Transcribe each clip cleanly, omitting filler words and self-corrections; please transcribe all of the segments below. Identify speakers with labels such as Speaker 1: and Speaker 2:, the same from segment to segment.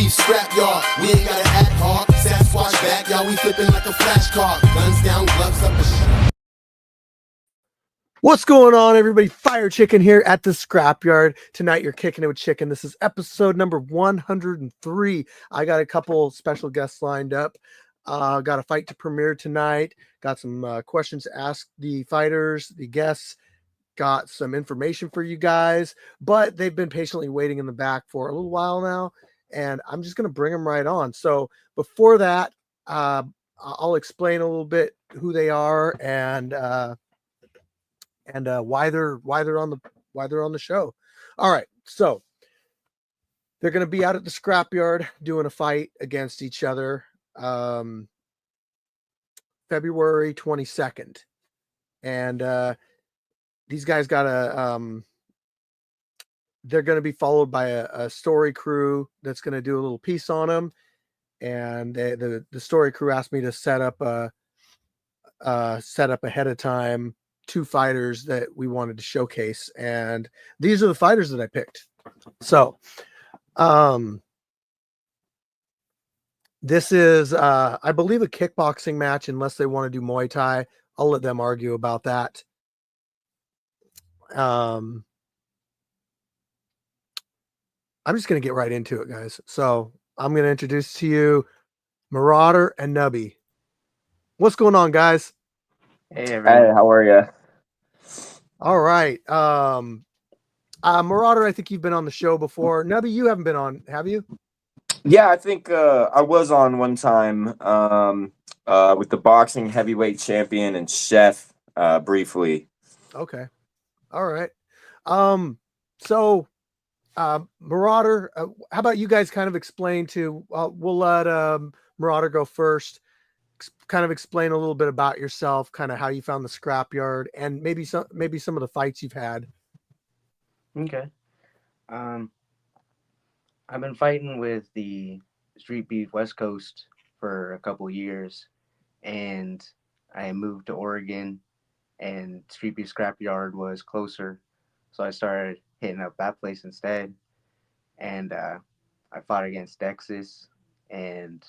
Speaker 1: beef scrapyard. We ain't gotta act hard. Sasquatch back, y'all. We flipping like a flashcard. Guns down, gloves up.
Speaker 2: What's going on, everybody? Fire Chicken here at the Scrapyard. Tonight, you're kicking it with Chicken. This is episode number 103. I got a couple special guests lined up. Got a fight to premiere tonight. Got some questions to ask the fighters, the guests. Got some information for you guys, but they've been patiently waiting in the back for a little while now, and I'm just going to bring them right on. So before that, I'll explain a little bit who they are and why they're on the show. All right, so they're going to be out at the Scrapyard doing a fight against each other, February 22nd, and these guys got they're going to be followed by a story crew that's going to do a little piece on them, and the story crew asked me to set up ahead of time 2 fighters that we wanted to showcase, and these are the fighters that I picked. So this is I believe a kickboxing match, unless they want to do Muay Thai. I'll let them argue about that. I'm just going to get right into it, guys. So I'm going to introduce to you Marauder and Nuby. What's going on, guys?
Speaker 3: Hey, everyone. Hey, how are you?
Speaker 2: All right. Marauder, I think you've been on the show before. Nuby, you haven't been on, have you?
Speaker 3: Yeah, I think I was on one time with the boxing heavyweight champion and chef briefly.
Speaker 2: Okay. All right. So Marauder, how about you guys kind of explain to, we'll let Marauder go first, kind of explain a little bit about yourself, kind of how you found the Scrapyard, and maybe some of the fights you've had.
Speaker 4: Okay. I've been fighting with the Street Beef West Coast for a couple years, and I moved to Oregon, and Street Beef Scrapyard was closer, so I started hitting up that place instead. And I fought against Texas, and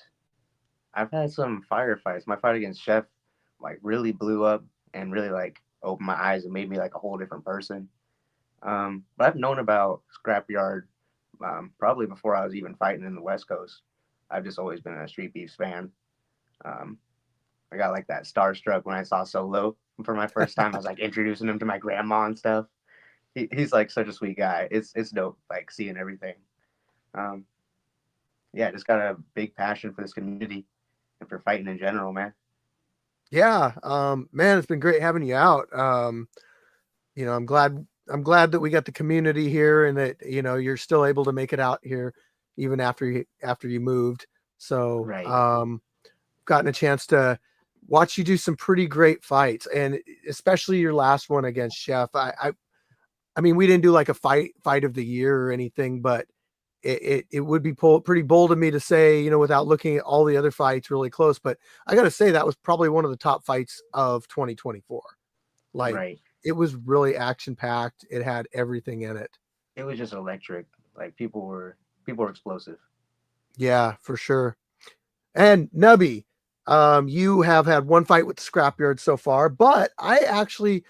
Speaker 4: I've had some firefights. My fight against Chef like really blew up and really like opened my eyes and made me like a whole different person. But I've known about Scrapyard probably before I was even fighting in the West Coast. I've just always been a Street Beefs fan. I got like that starstruck when I saw Solo for my first time. I was like introducing him to my grandma and stuff. He's like such a sweet guy. It's dope, like seeing everything. Yeah, just got a big passion for this community and for fighting in general, man.
Speaker 2: Yeah, man, it's been great having you out. You know, I'm glad that we got the community here, and that, you know, you're still able to make it out here even after you moved. So,
Speaker 4: right.
Speaker 2: Gotten a chance to watch you do some pretty great fights, and especially your last one against Chef. I mean, we didn't do like a fight of the year or anything, but it would be pretty bold of me to say, you know, without looking at all the other fights really close. But I got to say that was probably one of the top fights of 2024. Like,
Speaker 4: right.
Speaker 2: It was really action packed. It had everything in it.
Speaker 4: It was just electric. Like people were explosive.
Speaker 2: Yeah, for sure. And Nuby, you have had one fight with the Scrapyard so far, but I actually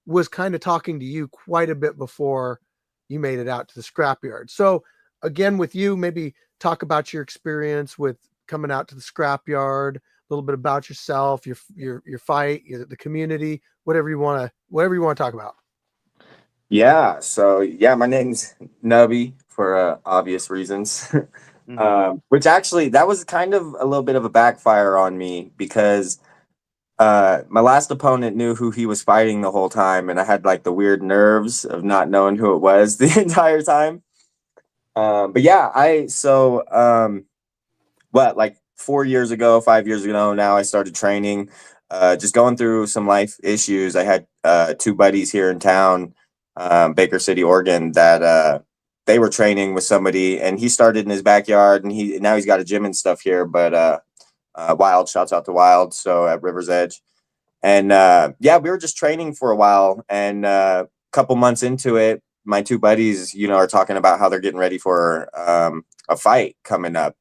Speaker 2: was kind of talking to you quite a bit before you made it out to the Scrapyard. So again, with you, maybe talk about your experience with coming out to the Scrapyard, a little bit about yourself, your fight, the community, whatever you want to talk about.
Speaker 3: Yeah. So yeah, my name's Nuby for obvious reasons. Which actually, that was kind of a little bit of a backfire on me, because my last opponent knew who he was fighting the whole time, and I had like the weird nerves of not knowing who it was the entire time. But yeah, like 4 years ago, 5 years ago now, I started training, just going through some life issues. I had 2 buddies here in town, Baker City, Oregon, that they were training with somebody, and he started in his backyard, and now he's got a gym and stuff here. But Wild, shouts out to Wild, so at River's Edge. And yeah, we were just training for a while, and a couple months into it, my 2 buddies, are talking about how they're getting ready for a fight coming up.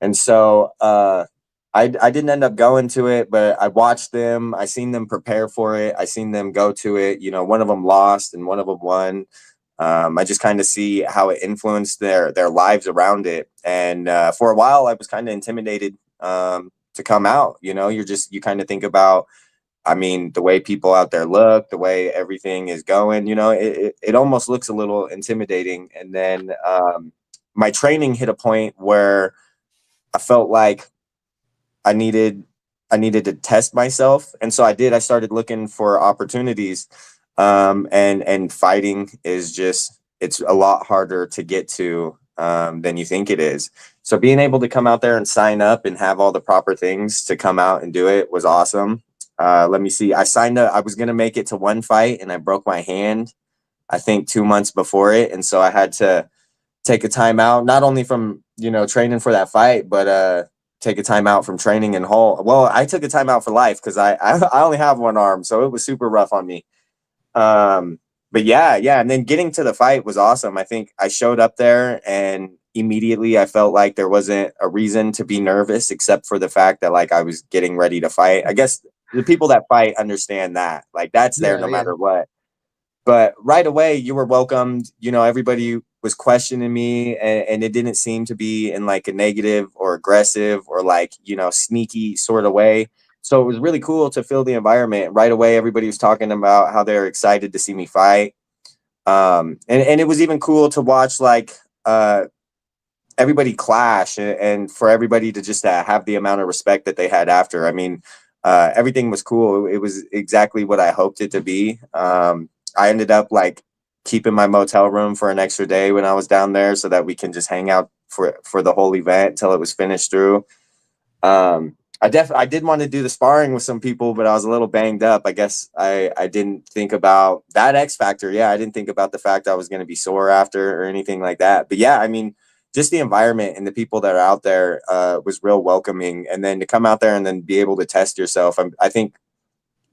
Speaker 3: And so I didn't end up going to it, but I watched them. I seen them prepare for it. I seen them go to it. You know, one of them lost and one of them won. I just kind of see how it influenced their lives around it. And for a while, I was kind of intimidated to come out. You know, you kind of think about, I mean, the way people out there look, the way everything is going, you know, it almost looks a little intimidating. And then my training hit a point where I felt like I needed to test myself. And so I did. I started looking for opportunities. And fighting is just, it's a lot harder to get to than you think it is. So being able to come out there and sign up and have all the proper things to come out and do it was awesome. Let me see. I signed up. I was going to make it to one fight and I broke my hand, I think 2 months before it. And so I had to take a time out, not only from, you know, training for that fight, but take a time out from training in whole. Well, I took a time out for life because I only have one arm. So it was super rough on me. But yeah. And then getting to the fight was awesome. I think I showed up there and immediately I felt like there wasn't a reason to be nervous except for the fact that like I was getting ready to fight. I guess the people that fight understand that, like that's there no matter what. But right away you were welcomed. You know, everybody was questioning me and it didn't seem to be in like a negative or aggressive or like, you know, sneaky sort of way. So it was really cool to feel the environment. Right away, everybody was talking about how they're excited to see me fight. And it was even cool to watch like everybody clash and for everybody to just have the amount of respect that they had after. I mean, everything was cool. It was exactly what I hoped it to be. I ended up like keeping my motel room for an extra day when I was down there so that we can just hang out for the whole event till it was finished through. I did want to do the sparring with some people, but I was a little banged up. I guess I didn't think about that X factor. Yeah, I didn't think about the fact I was going to be sore after or anything like that. But yeah, I mean, just the environment and the people that are out there was real welcoming. And then to come out there and then be able to test yourself, I think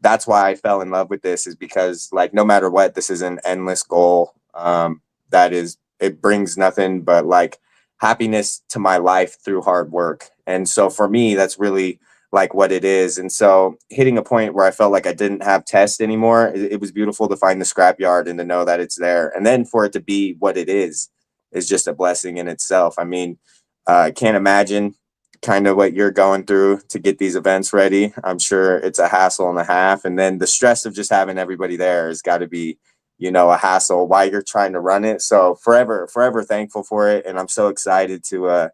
Speaker 3: that's why I fell in love with this, is because like no matter what, this is an endless goal. It brings nothing but like happiness to my life through hard work. And so for me, that's really like what it is. And so hitting a point where I felt like I didn't have tests anymore, it was beautiful to find the scrapyard and to know that it's there. And then for it to be what it is just a blessing in itself. I mean, I can't imagine kind of what you're going through to get these events ready. I'm sure it's a hassle and a half. And then the stress of just having everybody there has got to be, you know, a hassle while you're trying to run it. So forever thankful for it. And I'm so excited to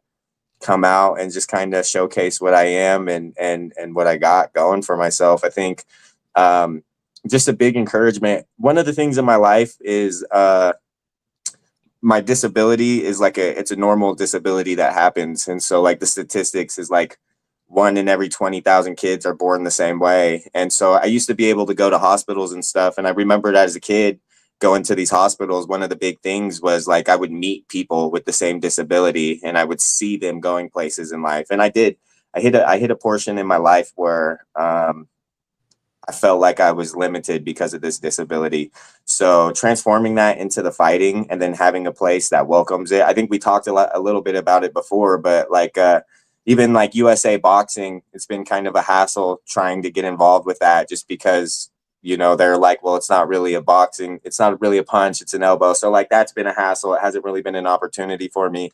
Speaker 3: come out and just kind of showcase what I am and what I got going for myself. I think just a big encouragement. One of the things in my life is my disability is like it's a normal disability that happens. And so like the statistics is like 1 in every 20,000 kids are born the same way. And so I used to be able to go to hospitals and stuff. And I remembered as a kid going to these hospitals, one of the big things was like I would meet people with the same disability and I would see them going places in life. And I did. I hit a portion in my life where I felt like I was limited because of this disability. So transforming that into the fighting and then having a place that welcomes it. I think we talked a little bit about it before, but like even like USA Boxing, it's been kind of a hassle trying to get involved with that just because, you know, they're like, well, it's not really a boxing. It's not really a punch. It's an elbow. So like that's been a hassle. It hasn't really been an opportunity for me.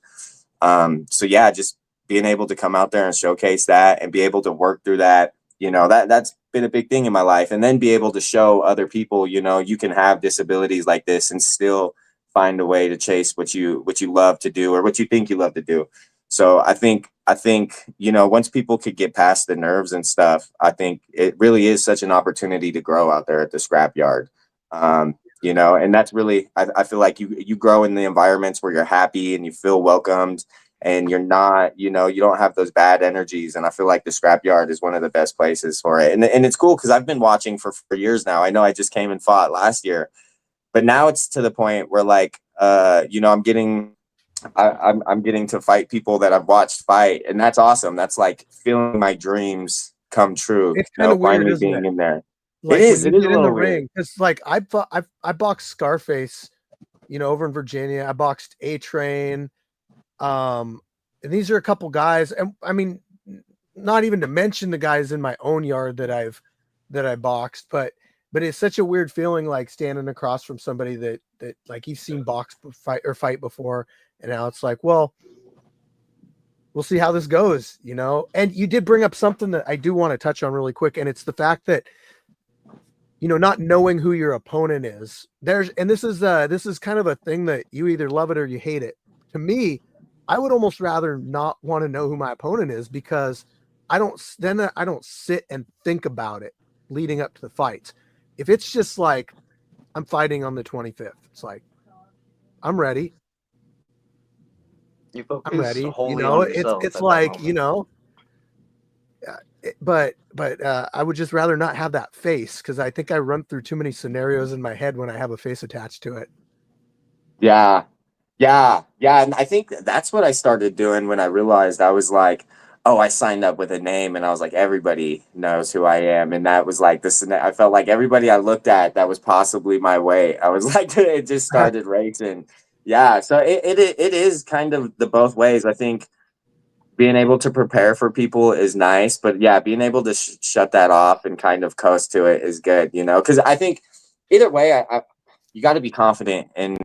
Speaker 3: So yeah, just being able to come out there and showcase that and be able to work through that, you know, that's been a big thing in my life. And then be able to show other people, you know, you can have disabilities like this and still find a way to chase what you love to do or what you think you love to do. So I think, you know, once people could get past the nerves and stuff, I think it really is such an opportunity to grow out there at the scrapyard. You know, and that's really, I feel like you grow in the environments where you're happy and you feel welcomed and you're not, you know, you don't have those bad energies. And I feel like the scrapyard is one of the best places for it. And it's cool because I've been watching for years now. I know I just came and fought last year, but now it's to the point where like, you know, I'm getting to fight people that I've watched fight. And that's awesome. That's like feeling my dreams come true.
Speaker 2: It's kind of weird, isn't
Speaker 3: being
Speaker 2: it?
Speaker 3: in there.
Speaker 2: Like
Speaker 3: It is
Speaker 2: when you get
Speaker 3: a
Speaker 2: in the
Speaker 3: little weird.
Speaker 2: ring. It's like I boxed Scarface, you know, over in Virginia. I boxed A Train. these are a couple guys, and I mean, not even to mention the guys in my own yard that I boxed, but it's such a weird feeling, like standing across from somebody that like you've seen box fight before, and now it's like, well, we'll see how this goes, you know. And you did bring up something that I do want to touch on really quick, and it's the fact that, you know, not knowing who your opponent is. This is kind of a thing that you either love it or you hate it. To me, I would almost rather not want to know who my opponent is, because I don't sit and think about it leading up to the fights. If it's just like, I'm fighting on the 25th, it's like, I'm ready.
Speaker 4: You focus
Speaker 2: I'm ready.
Speaker 4: wholly
Speaker 2: You know,
Speaker 4: on yourself
Speaker 2: it's
Speaker 4: at that
Speaker 2: like,
Speaker 4: moment.
Speaker 2: you know, but I would just rather not have that face, because I think I run through too many scenarios in my head when I have a face attached to it.
Speaker 3: Yeah. And I think that's what I started doing when I realized I was like, oh, I signed up with a name, and I was like, everybody knows who I am. And that was like this. I felt like everybody I looked at that was possibly my weight, I was like, it just started racing. Yeah. So it is kind of the both ways. I think being able to prepare for people is nice, but yeah, being able to shut that off and kind of coast to it is good, you know, because I think either way, you got to be confident in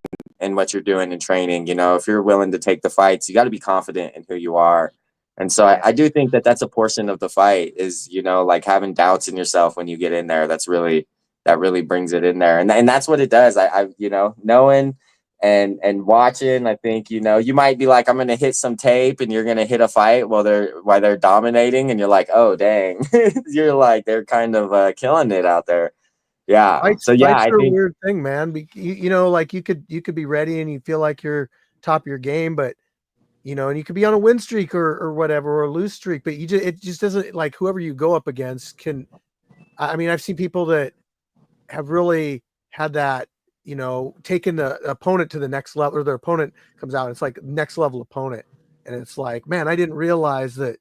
Speaker 3: what you're doing in training. You know, if you're willing to take the fights, you got to be confident in who you are. And so I do think that that's a portion of the fight is, you know, like having doubts in yourself when you get in there. That really brings it in there. And that's what it does. You know, knowing and watching, I think, you know, you might be like, I'm going to hit some tape, and you're going to hit a fight while they're dominating. And you're like, oh, dang, you're like, they're kind of killing it out there. Yeah. So yeah,
Speaker 2: Fights
Speaker 3: I
Speaker 2: are a
Speaker 3: think,
Speaker 2: weird thing, man. You know, like you could be ready and you feel like you're top of your game, but you know, and you could be on a win streak or whatever, or a lose streak, but it just doesn't, like, whoever you go up against can. I mean, I've seen people that have really had that, you know, taken the opponent to the next level, or their opponent comes out, and it's like next level opponent, and it's like, man, I didn't realize that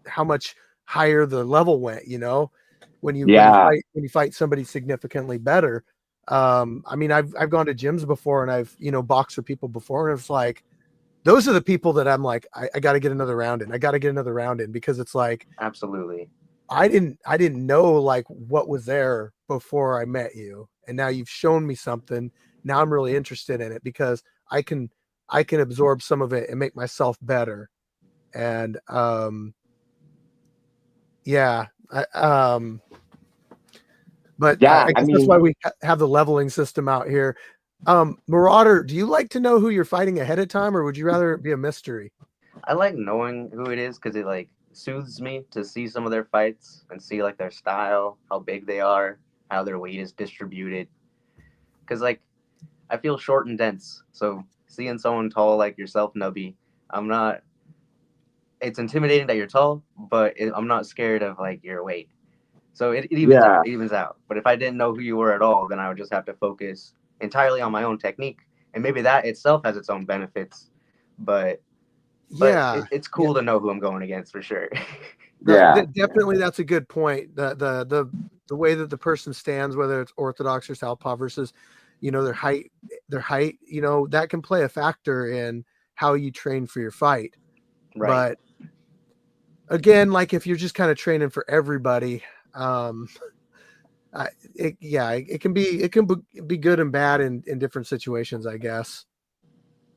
Speaker 2: how much higher the level went, you know, when you fight somebody significantly better. I mean, I've gone to gyms before, and I've, you know, boxed for people before, and it's like, those are the people that I'm like, I got to get another round in. I got to get another round in, because it's like,
Speaker 4: Absolutely.
Speaker 2: I didn't know like what was there before I met you, and now you've shown me something. Now I'm really interested in it, because I can absorb some of it and make myself better. And yeah, but
Speaker 3: yeah,
Speaker 2: I guess that's why we have the leveling system out here. Marauder, do you like to know who you're fighting ahead of time, or would you rather it be a mystery?
Speaker 4: I like knowing who it is because it like soothes me to see some of their fights and see like their style, how big they are, how their weight is distributed. Because like I feel short and dense, so seeing someone tall like yourself, Nuby, I'm not. It's intimidating that you're tall, but I'm not scared of like your weight. So it evens out.
Speaker 3: yeah,
Speaker 4: It evens out. But if I didn't know who you were at all, then I would just have to focus entirely on my own technique, and maybe that itself has its own benefits. But
Speaker 2: Yeah,
Speaker 4: it's cool to know who I'm going against for sure.
Speaker 2: definitely, that's a good point. The way that the person stands, whether it's orthodox or southpaw, versus, you know, their height, you know, that can play a factor in how you train for your fight.
Speaker 4: Right.
Speaker 2: But again, like if you're just kind of training for everybody, it can be good and bad in different situations, I guess.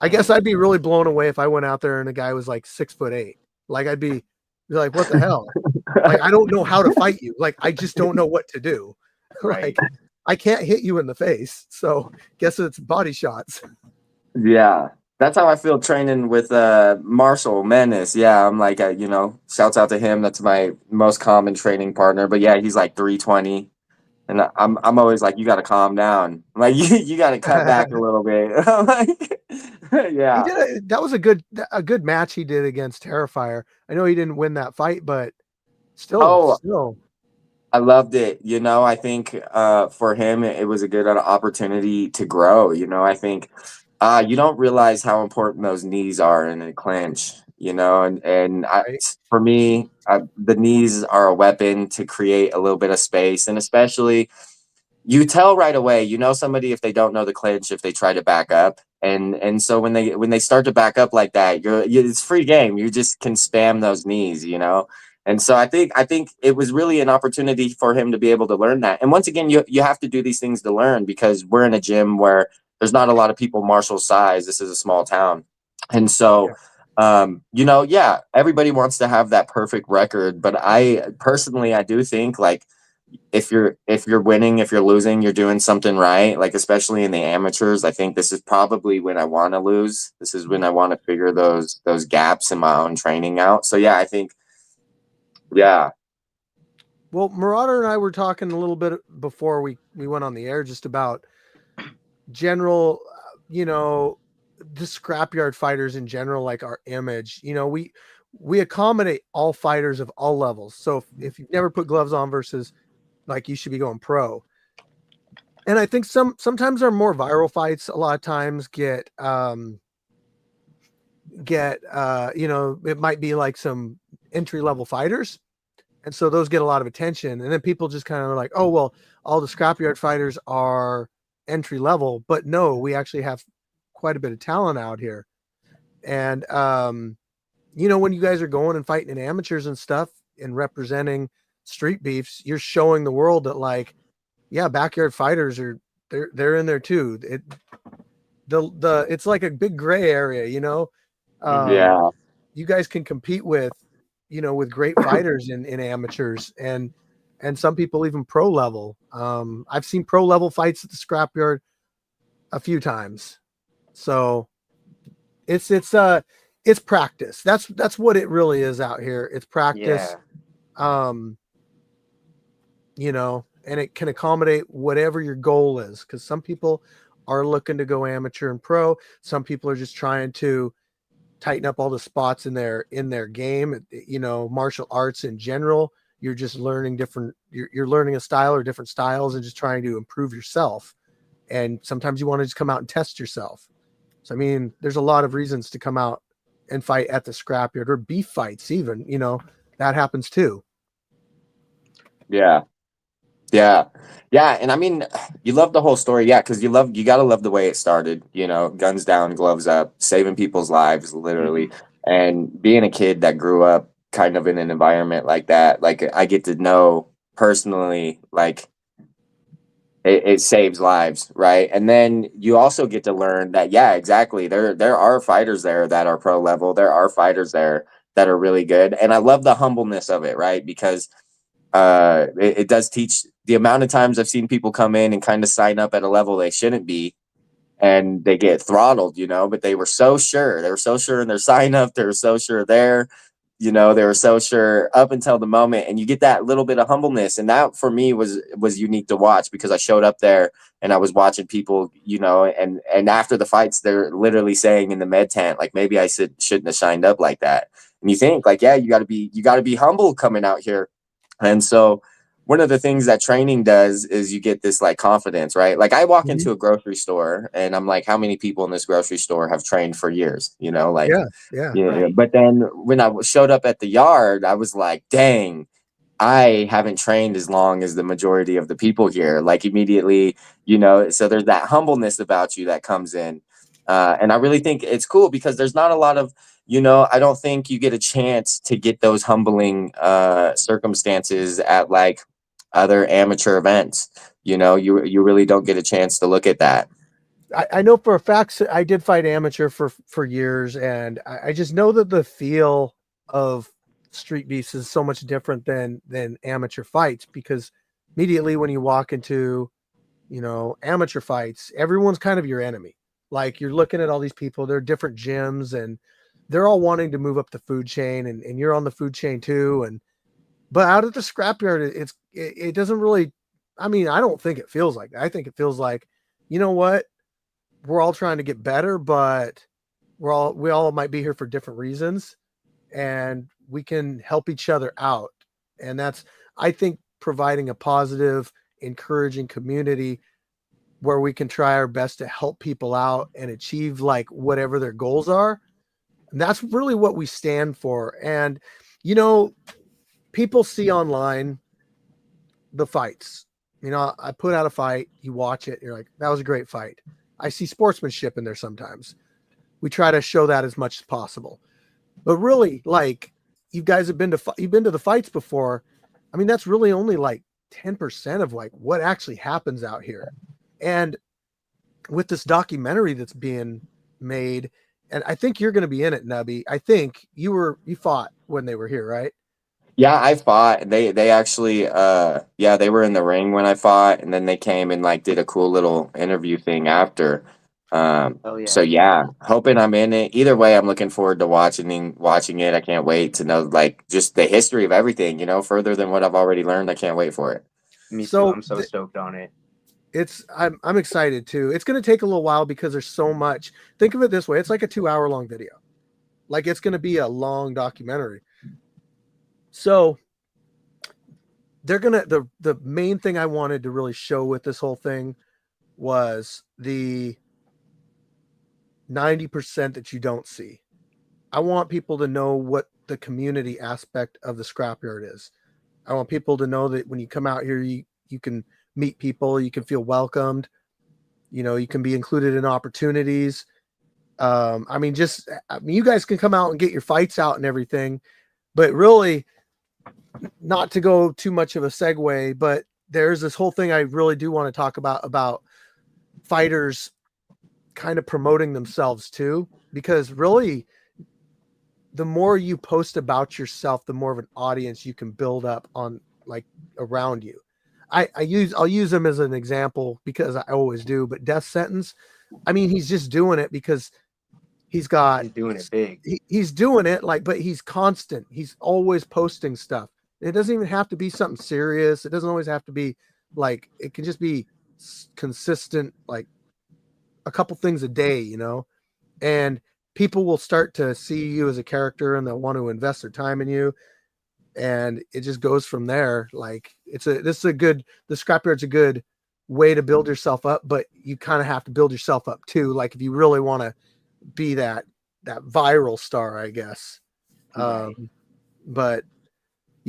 Speaker 2: I'd be really blown away if I went out there and a guy was like 6'8". Like I'd be like, what the hell? Like, I don't know how to fight you. Like, I just don't know what to do.
Speaker 4: Right.
Speaker 2: Like, I can't hit you in the face. So guess it's body shots.
Speaker 3: yeah. That's how I feel training with Marshall Menace. Yeah, I'm like, you know, shouts out to him. That's my most common training partner. But yeah, he's like 320. And I'm always like, you got to calm down. I'm like, you got to cut back a little bit. I'm like, yeah.
Speaker 2: That was a good match he did against Terrifier. I know he didn't win that fight, but still.
Speaker 3: I loved it. You know, I think for him, it was a good opportunity to grow. You know, I think you don't realize how important those knees are in a clinch, you know,
Speaker 2: Right.
Speaker 3: for me, the knees are a weapon to create a little bit of space. And especially, you tell right away, you know, somebody, if they don't know the clinch, if they try to back up, And so when they start to back up like that, it's free game. You just can spam those knees, you know. And so I think it was really an opportunity for him to be able to learn that. And once again, you have to do these things to learn, because we're in a gym where there's not a lot of people Marshall size. This is a small town, and so you know, yeah, everybody wants to have that perfect record, but I personally, I do think, like, if you're winning, if you're losing, you're doing something right. Like, especially in the amateurs, I think this is probably when I want to lose. This is when I want to figure those gaps in my own training out. So yeah, I think, yeah.
Speaker 2: Well, Marauder and I were talking a little bit before we went on the air, just about general, you know, the scrapyard fighters in general, like our image. You know, we accommodate all fighters of all levels. So if you've never put gloves on versus, like, you should be going pro. And I think sometimes our more viral fights a lot of times get you know, it might be like some entry level fighters, and so those get a lot of attention, and then people just kind of like, oh well, all the scrapyard fighters are entry level. But no, we actually have quite a bit of talent out here. And you know, when you guys are going and fighting in amateurs and stuff and representing street beefs, you're showing the world that, like, yeah, backyard fighters are, they're in there too. It's like a big gray area, you know.
Speaker 3: Yeah.
Speaker 2: You guys can compete with, you know, with great fighters in amateurs, and some people even pro level. I've seen pro level fights at the scrapyard a few times. So it's practice. That's what it really is out here. It's practice.
Speaker 4: Yeah.
Speaker 2: You know, and it can accommodate whatever your goal is, because some people are looking to go amateur and pro. Some people are just trying to tighten up all the spots in their game. You know, martial arts in general, you're just learning you're learning a style or different styles and just trying to improve yourself. And sometimes you want to just come out and test yourself. So I mean, there's a lot of reasons to come out and fight at the scrapyard, or beef fights even, you know, that happens too.
Speaker 3: Yeah. Yeah. Yeah. And I mean, you love the whole story. Yeah. Cause you got to love the way it started, you know, guns down, gloves up, saving people's lives, literally. And being a kid that grew up kind of in an environment like that, like, I get to know personally, like, it saves lives. Right. And then you also get to learn that, yeah, exactly. There are fighters there that are pro level. There are fighters there that are really good. And I love the humbleness of it. Right. Because it does teach. The amount of times I've seen people come in and kind of sign up at a level they shouldn't be, and they get throttled, you know, but they were so sure. They were so sure in their sign up. They were so sure there, you know, they were so sure up until the moment. And you get that little bit of humbleness. And that for me was unique to watch, because I showed up there and I was watching people, you know, and after the fights, they're literally saying in the med tent, like, maybe I shouldn't have signed up like that. And you think, like, yeah, you gotta be humble coming out here. And so one of the things that training does is you get this, like, confidence, right? Like, I walk
Speaker 2: Mhm.
Speaker 3: into a grocery store and I'm like, how many people in this grocery store have trained for years? You know, like,
Speaker 2: Yeah, yeah.
Speaker 3: yeah.
Speaker 4: Right.
Speaker 3: But then when I showed up at the yard, I was like, dang, I haven't trained as long as the majority of the people here. Like, immediately, you know, so there's that humbleness about you that comes in. And I really think it's cool, because there's not a lot of, you know, I don't think you get a chance to get those humbling circumstances at, like, other amateur events. You know, you really don't get a chance to look at that.
Speaker 2: I know for a fact I did fight amateur for years, and I just know that the feel of street beefs is so much different than amateur fights, because immediately when you walk into, you know, amateur fights, everyone's kind of your enemy. Like, you're looking at all these people, they're different gyms, and they're all wanting to move up the food chain, and you're on the food chain too. And but out at the scrapyard, it doesn't really, I mean, I don't think it feels like that. I think it feels like, you know what, we're all trying to get better, but we all might be here for different reasons, and we can help each other out. And that's, I think, providing a positive, encouraging community where we can try our best to help people out and achieve, like, whatever their goals are. And that's really what we stand for. And, you know, people see online the fights. You know, I put out a fight, you watch it, you're like, that was a great fight. I see sportsmanship in there sometimes. We try to show that as much as possible. But really, like, you guys have been to the fights before. I mean, that's really only like 10% of like what actually happens out here. And with this documentary that's being made, and I think you're going to be in it, Nuby. I think you fought when they were here, right?
Speaker 3: Yeah, I fought. They actually yeah, they were in the ring when I fought, and then they came and like did a cool little interview thing after.
Speaker 4: Oh yeah.
Speaker 3: So yeah, hoping I'm in it. Either way, I'm looking forward to watching it. I can't wait to know like just the history of everything, further than what I've already learned. I can't wait for it.
Speaker 4: Me
Speaker 2: So
Speaker 4: too. I'm so stoked on it.
Speaker 2: I'm excited too. It's going to take a little while because there's so much. Think of it this way. It's like a 2-hour long video. Like it's going to be a long documentary. So they're going to, the main thing I wanted to really show with this whole thing was the 90% that you don't see. I want people to know what the community aspect of the scrapyard is. I want people to know that when you come out here, you can meet people, you can feel welcomed, you can be included in opportunities. I mean, you guys can come out and get your fights out and everything, but really, not to go too much of a segue, but there's this whole thing I really do want to talk about fighters kind of promoting themselves too, because really the more you post about yourself, the more of an audience you can build up on like around you. I'll use him as an example because I always do, but Death Sentence, I mean, he's just doing it because he's
Speaker 4: doing it big.
Speaker 2: He's doing it but he's constant. He's always posting stuff. It doesn't even have to be something serious. It doesn't always have to be like, it can just be consistent, like a couple things a day, and people will start to see you as a character and they'll want to invest their time in you. And it just goes from there. Like the Scrapyard's a good way to build yourself up, but you kind of have to build yourself up too. Like if you really want to be that viral star, I guess.
Speaker 4: Right.
Speaker 2: But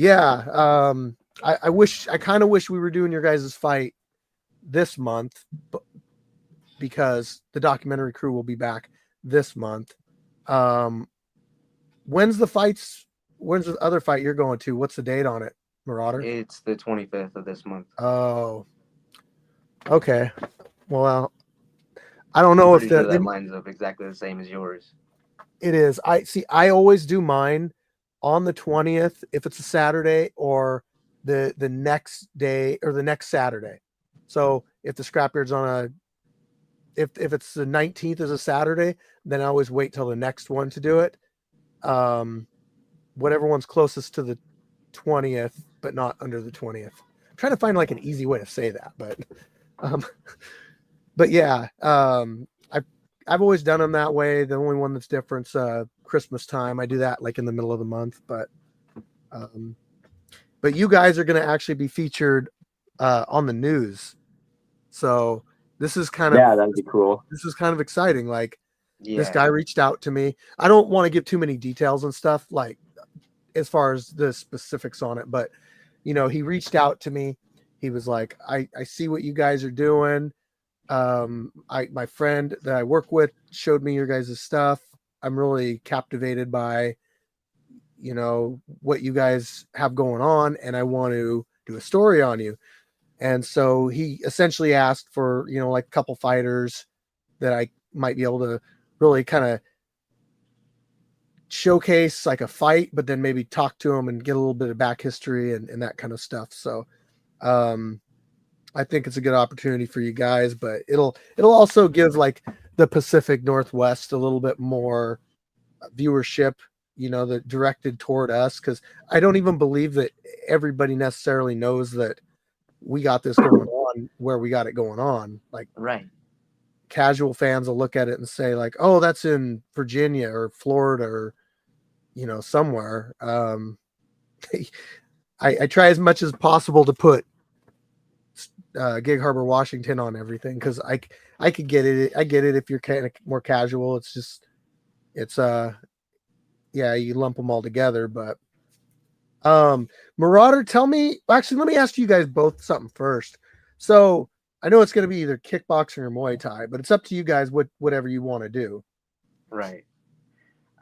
Speaker 2: yeah, I kind of wish we were doing your guys' fight this month, because the documentary crew will be back this month. When's the other fight you're going to? What's the date on it, Marauder?
Speaker 4: It's the 25th of this month.
Speaker 2: Oh, okay. Well, I don't know if
Speaker 4: that lines up exactly the same as yours.
Speaker 2: It is. I always do mine on the 20th if it's a Saturday, or the next day or the next Saturday. So if the Scrapyard's on if it's the 19th is a Saturday, then I always wait till the next one to do it. Whatever one's closest to the 20th, but not under the 20th. I'm trying to find like an easy way to say that, but yeah, I've always done them that way. The only one that's different is Christmas time. I do that like in the middle of the month, but you guys are going to actually be featured on the news. So this is kind of,
Speaker 3: that'd be cool.
Speaker 2: This is kind of exciting. Like this guy reached out to me. I don't want to give too many details and stuff, like as far as the specifics on it, but he reached out to me. He was like, I see what you guys are doing. My friend that I work with showed me your guys' stuff. I'm really captivated by, what you guys have going on, and I want to do a story on you. And so he essentially asked for, like a couple fighters that I might be able to really kind of showcase like a fight, but then maybe talk to them and get a little bit of back history and that kind of stuff. So, I think it's a good opportunity for you guys, but it'll also give like the Pacific Northwest a little bit more viewership, that directed toward us. Cause I don't even believe that everybody necessarily knows that we got this going on where we got it going on. Like
Speaker 4: right.
Speaker 2: Casual fans will look at it and say like, oh, that's in Virginia or Florida or, somewhere. I try as much as possible to put Gig Harbor, Washington on everything, because I could get it. I get it if you're kind of more casual. It's you lump them all together. But Marauder, let me ask you guys both something first. So I know it's going to be either kickboxing or Muay Thai, but it's up to you guys whatever you want to do.
Speaker 4: Right.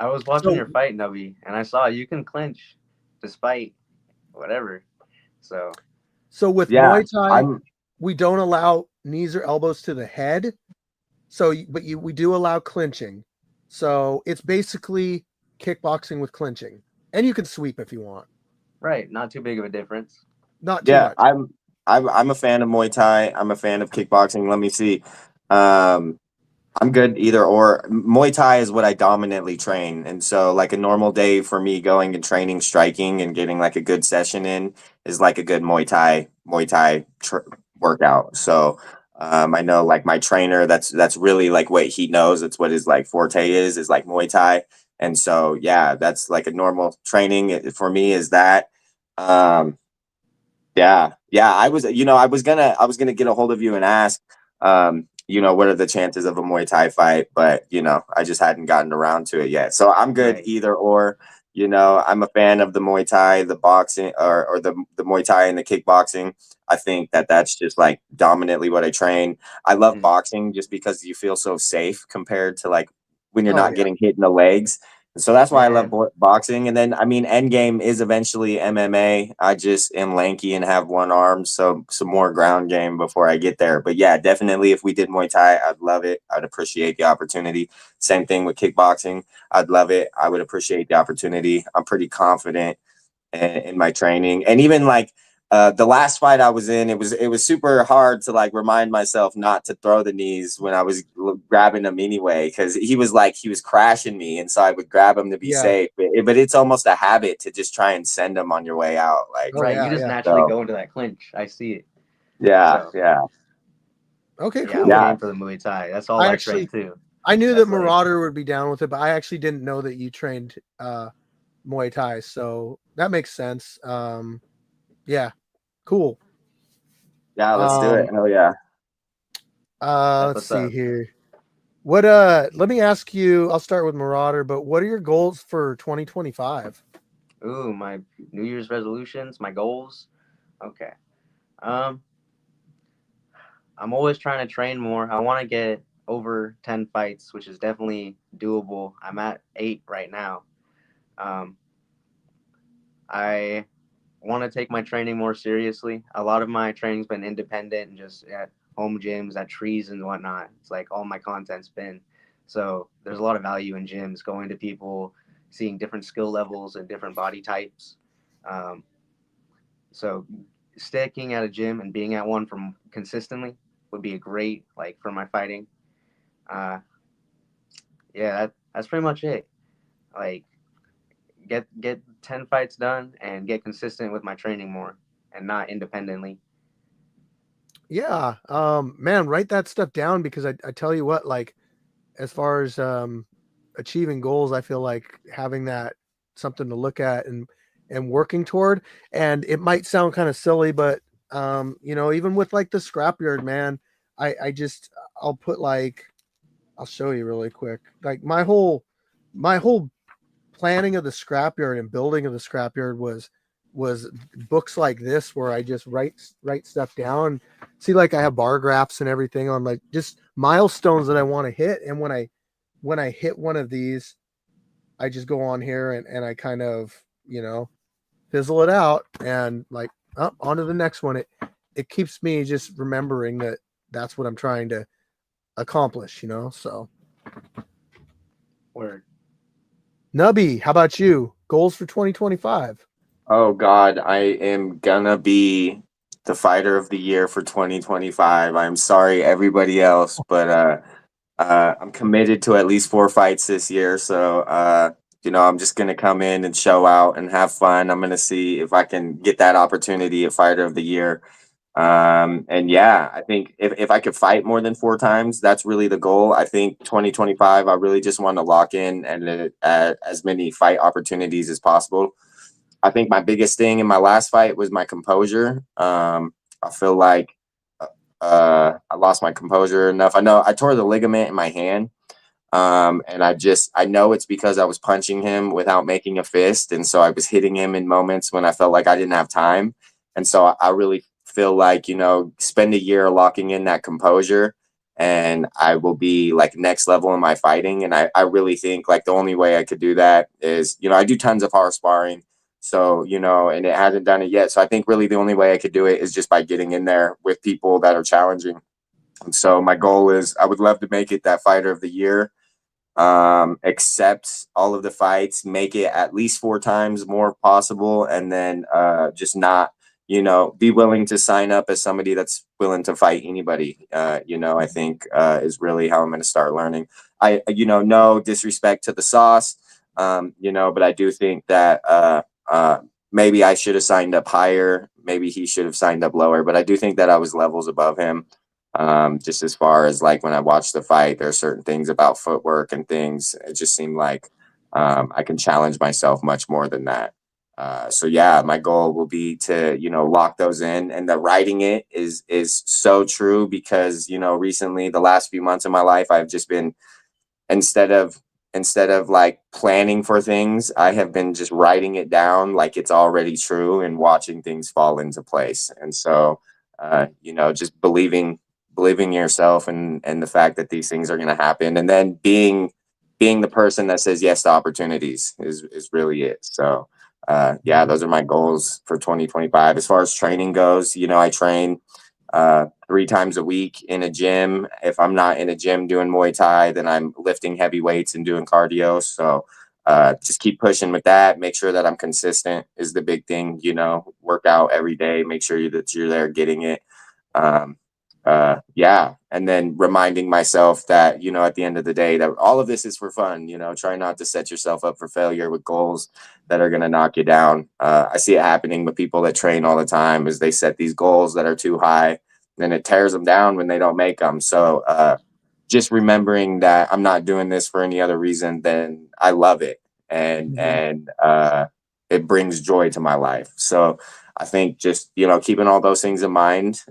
Speaker 4: I was watching your fight, Nuby, and I saw you can clinch despite whatever.
Speaker 2: So with
Speaker 3: Yeah,
Speaker 2: Muay Thai, we don't allow knees or elbows to the head. We do allow clinching. So it's basically kickboxing with clinching, and you can sweep if you want.
Speaker 4: Right, not too big of a difference.
Speaker 2: Not too much.
Speaker 3: I'm a fan of Muay Thai. I'm a fan of kickboxing. Let me see. I'm good either or. Muay Thai is what I dominantly train. And so like a normal day for me going and training, striking and getting like a good session in is like a good Muay Thai workout. So I know like my trainer, that's really like what he knows. It's what his like forte is like Muay Thai. And so, yeah, that's like a normal training for me is that. Yeah. I was gonna get a hold of you and ask, what are the chances of a Muay Thai fight? But I just hadn't gotten around to it yet. So I'm good either or. I'm a fan of the Muay Thai, the boxing, or the Muay Thai and the kickboxing. I think that's just like dominantly what I train. I love boxing just because you feel so safe compared to like when you're not getting hit in the legs. So that's why I love boxing. And then, I mean, end game is eventually MMA. I just am lanky and have one arm, so some more ground game before I get there. But yeah, definitely if we did Muay Thai, I'd love it. I'd appreciate the opportunity. Same thing with kickboxing. I'd love it. I would appreciate the opportunity. I'm pretty confident in my training. And even like the last fight I was in, it was super hard to like remind myself not to throw the knees when I was grabbing him anyway, because he was crashing me, and so I would grab him to be safe. But it's almost a habit to just try and send him on your way out. Like
Speaker 4: you just naturally go into that clinch. I see it.
Speaker 3: Yeah.
Speaker 2: Okay, cool.
Speaker 4: I'm game for the Muay Thai. That's all I train too.
Speaker 2: I knew that Marauder would be down with it, but I actually didn't know that you trained Muay Thai, so that makes sense. Yeah, cool.
Speaker 3: Yeah, let's do it. Hell yeah.
Speaker 2: Let's see here. Let me ask you, I'll start with Marauder, but what are your goals for 2025?
Speaker 4: Ooh, my New Year's resolutions, my goals. Okay. I'm always trying to train more. I want to get over 10 fights, which is definitely doable. I'm at 8 right now. I want to take my training more seriously. A lot of my training's been independent and just at home gyms, at trees and whatnot. It's like all my content's been. So there's a lot of value in gyms, going to people, seeing different skill levels and different body types. So sticking at a gym and being at one from consistently would be a great, like, for my fighting. That's pretty much it. Like, get 10 fights done and get consistent with my training more and not independently.
Speaker 2: Yeah. Man, write that stuff down, because I tell you what, like, as far as achieving goals, I feel like having that something to look at and working toward. And it might sound kind of silly, but even with like the Scrapyard, man, I'll put like, I'll show you really quick. Like my whole planning of the Scrapyard and building of the Scrapyard was books like this, where I just write stuff down. See, like I have bar graphs and everything on like just milestones that I want to hit. And when I hit one of these, I just go on here and I kind of, fizzle it out and like on to the next one. It keeps me just remembering that that's what I'm trying to accomplish, so.
Speaker 4: Word.
Speaker 2: Nuby, how about you? Goals for 2025?
Speaker 3: Oh God, I am gonna be the fighter of the year for 2025. I'm sorry, everybody else, but I'm committed to at least 4 fights this year. So I'm just gonna come in and show out and have fun. I'm gonna see if I can get that opportunity at fighter of the year. And yeah, I think if I could fight more than 4 times, that's really the goal. I think 2025, I really just want to lock in and as many fight opportunities as possible. I think my biggest thing in my last fight was my composure. I feel like I lost my composure enough. I know I tore the ligament in my hand. And I know it's because I was punching him without making a fist. And so I was hitting him in moments when I felt like I didn't have time. And so I really feel like, spend a year locking in that composure and I will be like next level in my fighting. And I really think like the only way I could do that is, I do tons of hard sparring. So, and it hasn't done it yet. So I think really the only way I could do it is just by getting in there with people that are challenging. And so my goal is I would love to make it that fighter of the year, accept all of the fights, make it at least 4 times more possible, and then just not, be willing to sign up as somebody that's willing to fight anybody. I think is really how I'm going to start learning. No disrespect to the sauce, but I do think that maybe I should have signed up higher. Maybe he should have signed up lower, but I do think that I was levels above him. Just as far as like when I watched the fight, there are certain things about footwork and things. It just seemed like I can challenge myself much more than that. So yeah, my goal will be to, lock those in, and the writing it is so true because, recently the last few months of my life, I've just been, instead of like planning for things, I have been just writing it down like it's already true and watching things fall into place. And so, just believing in yourself and the fact that these things are going to happen, and then being the person that says yes to opportunities is really it. So yeah, those are my goals for 2025. As far as training goes, I train 3 times a week in a gym. If I'm not in a gym doing Muay Thai, then I'm lifting heavy weights and doing cardio. So just keep pushing with that. Make sure that I'm consistent is the big thing, work out every day, make sure that you're there getting it. Yeah. And then reminding myself that, at the end of the day, that all of this is for fun, try not to set yourself up for failure with goals that are going to knock you down. I see it happening with people that train all the time as they set these goals that are too high, and it tears them down when they don't make them. So, just remembering that I'm not doing this for any other reason than I love it. And, it brings joy to my life. So I think just, keeping all those things in mind,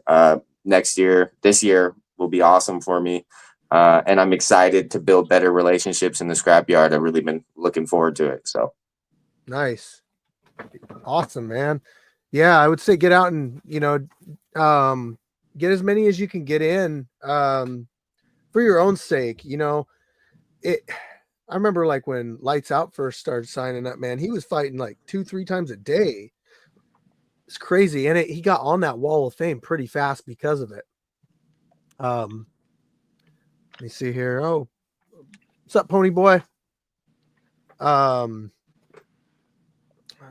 Speaker 3: this year will be awesome for me. And I'm excited to build better relationships in the scrapyard. I've really been looking forward to it. So
Speaker 2: Nice. Awesome, man. Yeah, I would say get out and, get as many as you can get in, for your own sake. I remember like when Lights Out first started signing up, man, he was fighting like 2-3 times a day. It's crazy. And he got on that wall of fame pretty fast because of it. Let me see here. Oh, what's up, Pony Boy? Let's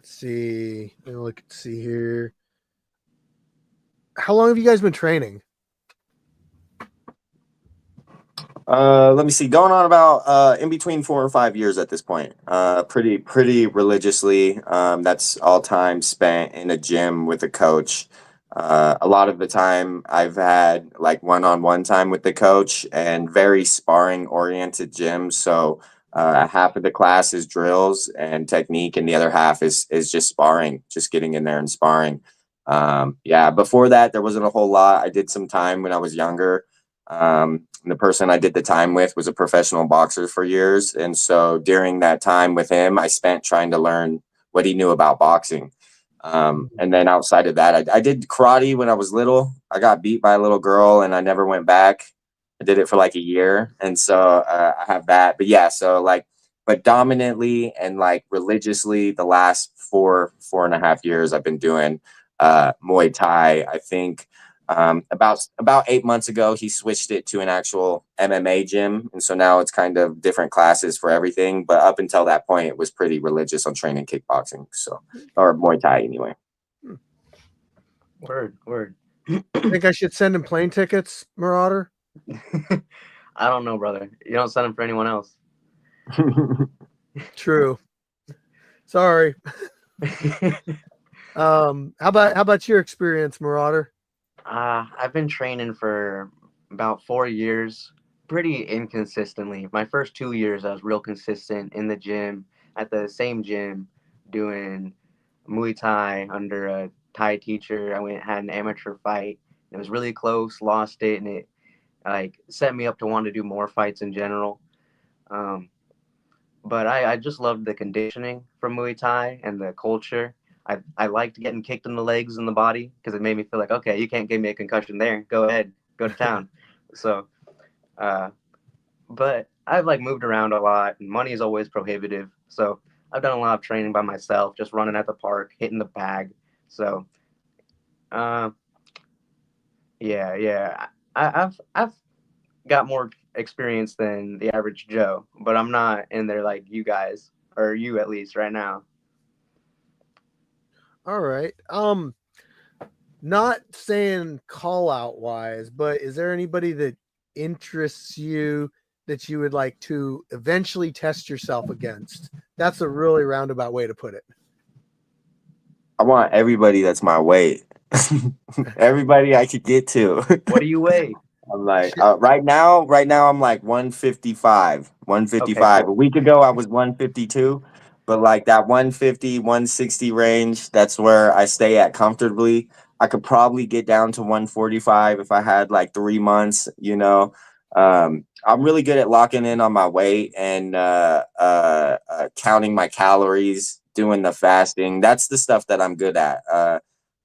Speaker 2: see. Let's see here. How long have you guys been training?
Speaker 3: Let me see, going on about in between 4 or 5 years at this point. Pretty religiously. That's all time spent in a gym with a coach. A lot of the time I've had like one-on-one time with the coach, and very sparring oriented gyms. So half of the class is drills and technique, and the other half is just sparring, just getting in there and sparring. Yeah, before that there wasn't a whole lot. I did some time when I was younger. The person I did the time with was a professional boxer for years. And so during that time with him, I spent trying to learn what he knew about boxing. And then outside of that, I did karate when I was little. I got beat by a little girl and I never went back. I did it for like a year. And so I have that. But yeah, so like, but dominantly and like religiously, the last 4.5 years, I've been doing Muay Thai. I think about 8 months ago, he switched it to an actual MMA gym. And so now it's kind of different classes for everything. But up until that point, it was pretty religious on training kickboxing. So, or Muay Thai anyway.
Speaker 4: Word.
Speaker 2: Think I should send him plane tickets, Marauder?
Speaker 4: I don't know, brother. You don't send them for anyone else.
Speaker 2: True. Sorry. How about your experience, Marauder?
Speaker 4: I've been training for about 4 years, pretty inconsistently. My first 2 years, I was real consistent in the gym, at the same gym, doing Muay Thai under a Thai teacher. I went and had an amateur fight. It was really close, lost it, and it like set me up to want to do more fights in general. But I just loved the conditioning from Muay Thai and the culture. I liked getting kicked in the legs and the body because it made me feel like, okay, you can't give me a concussion there. Go ahead, go to town. So, but I've like moved around a lot, and money is always prohibitive. So I've done a lot of training by myself, just running at the park, hitting the bag. So, uh, yeah, I've got more experience than the average Joe, but I'm not in there like you guys, or you at least right now.
Speaker 2: All right. Not saying call out wise, but is there anybody that interests you that you would like to eventually test yourself against? That's a really roundabout way to put it.
Speaker 3: I want everybody that's my weight. Everybody I could get to.
Speaker 4: What do you weigh?
Speaker 3: I'm like right now I'm like 155.
Speaker 4: Okay,
Speaker 3: 155. A
Speaker 4: cool.
Speaker 3: week ago I was 152, but like that 150, 160 range, that's where I stay at comfortably. I could probably get down to 145 if I had like 3 months, you know. I'm really good at locking in on my weight and counting my calories, doing the fasting. That's the stuff that I'm good at.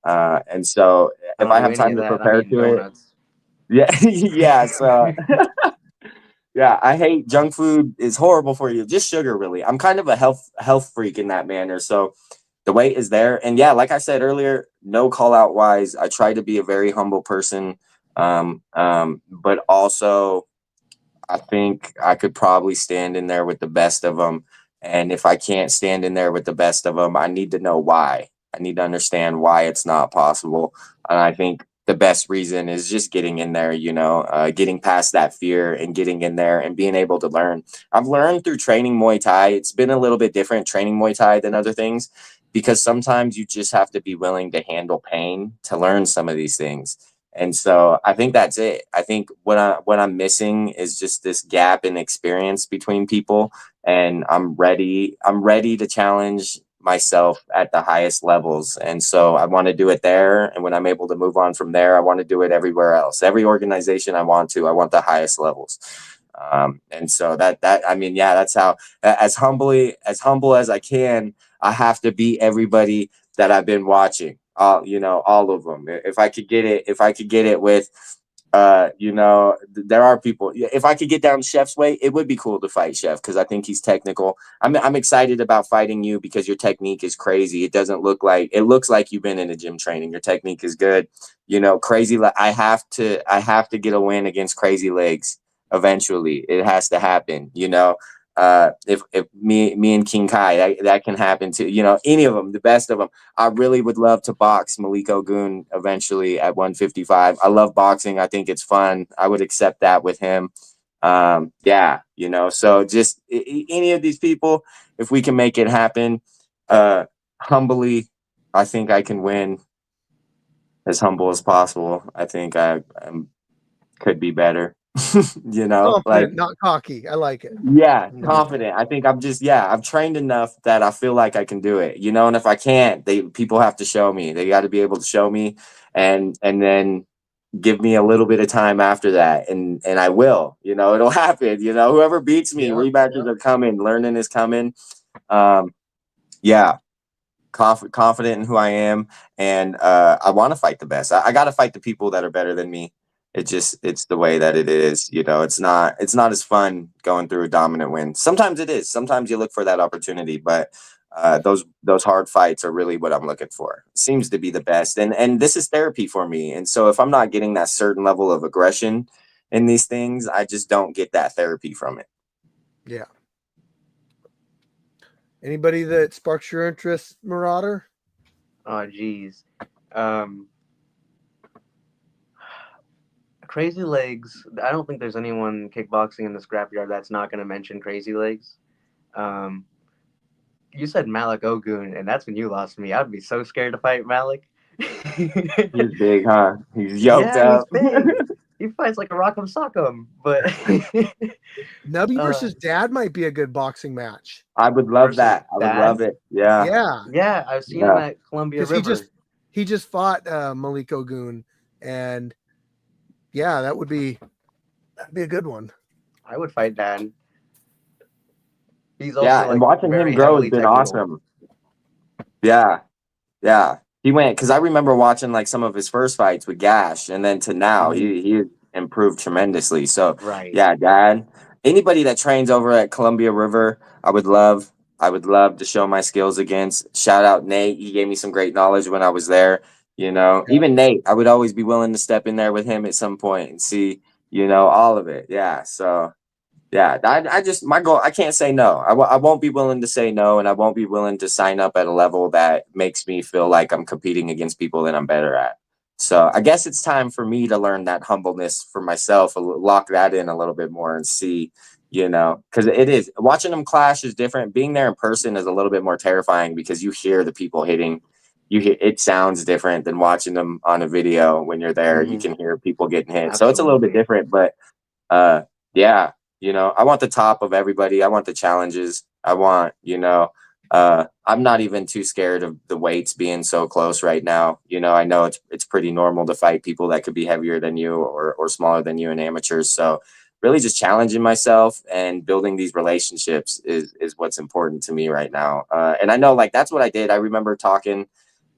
Speaker 3: And so
Speaker 4: I
Speaker 3: if
Speaker 4: don't
Speaker 3: I
Speaker 4: do
Speaker 3: have
Speaker 4: any
Speaker 3: time
Speaker 4: of
Speaker 3: to
Speaker 4: that. I'm
Speaker 3: prepare
Speaker 4: eating
Speaker 3: to it,
Speaker 4: donuts.
Speaker 3: yeah, yeah. So yeah, I hate junk food is horrible for you. Just sugar, really. I'm kind of a health freak in that manner. So the weight is there, and yeah, like I said earlier, no call out wise. I try to be a very humble person, but also I think I could probably stand in there with the best of them. And if I can't stand in there with the best of them, I need to know why. I need to understand why it's not possible. And I think the best reason is just getting in there, getting past that fear and getting in there and being able to learn. I've learned through training Muay Thai. It's been a little bit different training Muay Thai than other things because sometimes you just have to be willing to handle pain to learn some of these things. And so I think that's it. I think what I'm missing is just this gap in experience between people, and I'm ready. I'm ready to challenge myself at the highest levels. And so I want to do it there. And when I'm able to move on from there, I want to do it everywhere else. Every organization I want the highest levels. And so that I mean, yeah, that's how as humble as I can, I have to beat everybody that I've been watching. All of them. If I could get it with, there are people. If I could get down Chef's way, it would be cool to fight Chef because I think he's technical. I'm excited about fighting you because your technique is crazy. It looks like you've been in a gym training. Your technique is good. Crazy. I have to get a win against Crazy Legs eventually. It has to happen. If me and King Kai, that can happen too. Any of them, the best of them. I really would love to box Malik Ogun eventually at 155. I love boxing. I think it's fun. I would accept that with him. Yeah, so just any of these people, if we can make it happen, humbly, I think I can win as humble as possible. I think I could be better, like,
Speaker 2: Confident, not cocky. I like it.
Speaker 3: yeah, confident. I think I've trained enough that I feel like I can do it, and if I can't, people have to show me. They got to be able to show me and then give me a little bit of time after that and I will, it'll happen, whoever beats me,
Speaker 2: Yeah,
Speaker 3: rematches are coming, learning is coming. Yeah, confident in who I am, and I want to fight the best. I got to fight the people that are better than me. It's the way that it is. It's not as fun going through a dominant win. Sometimes it is. Sometimes you look for that opportunity, but those hard fights are really what I'm looking for. Seems to be the best, and this is therapy for me. And so if I'm not getting that certain level of aggression in these things, I just don't get that therapy from it.
Speaker 2: yeah. Anybody that sparks your interest, Marauder?
Speaker 4: Oh, geez. Um, Crazy Legs. I don't think there's anyone kickboxing in the scrapyard that's not going to mention Crazy Legs. Um, you said Malik Ogun, and that's when you lost me. I'd be so scared to fight Malik.
Speaker 3: He's big, huh? He's yoked
Speaker 4: Yeah, he's
Speaker 3: up.
Speaker 4: big. He fights like a rock'em sock'em. But
Speaker 2: Nubby versus Dad might be a good boxing match.
Speaker 3: I would love
Speaker 4: versus
Speaker 3: that. I would
Speaker 4: Dad.
Speaker 3: love it. Yeah.
Speaker 2: Yeah,
Speaker 4: Yeah, I've seen him
Speaker 3: Yeah.
Speaker 4: at Columbia
Speaker 2: because
Speaker 4: River.
Speaker 2: he just fought Malik Ogun, and yeah, that'd be a good one.
Speaker 4: I would fight Dad. He's
Speaker 3: Yeah.
Speaker 4: also
Speaker 3: And
Speaker 4: like
Speaker 3: watching him
Speaker 4: very
Speaker 3: grow has
Speaker 4: heavily
Speaker 3: been
Speaker 4: technical.
Speaker 3: awesome. Yeah. Yeah, he went because I remember watching like some of his first fights with Gash, and then to now he improved tremendously. So
Speaker 4: Right.
Speaker 3: yeah, Dad. Anybody that trains over at Columbia River, I would love to show my skills against. Shout out Nate. He gave me some great knowledge when I was there. You know,
Speaker 2: Yeah.
Speaker 3: even Nate, I would always be willing to step in there with him at some point and see, you know, all of it. Yeah. So yeah, I just my goal. I can't say no. I won't be willing to say no, and I won't be willing to sign up at a level that makes me feel like I'm competing against people that I'm better at. So I guess it's time for me to learn that humbleness for myself, lock that in a little bit more, and see, you know, because it is watching them clash is different. Being there in person is a little bit more terrifying because you hear the people hitting. You hear it sounds different than watching them on a video when you're there. You
Speaker 4: Hmm.
Speaker 3: can hear people getting hit, so it's a little bit
Speaker 4: Absolutely.
Speaker 3: different, but uh yeah, you know, I want the top of everybody. I want the challenges. I want, you know, I'm not even too scared of the weights being so close right now. You know, I know it's pretty normal to fight people that could be heavier than you or smaller than you in amateurs. So really just challenging myself and building these relationships is what's important to me right now. And I know like that's what I did. I remember talking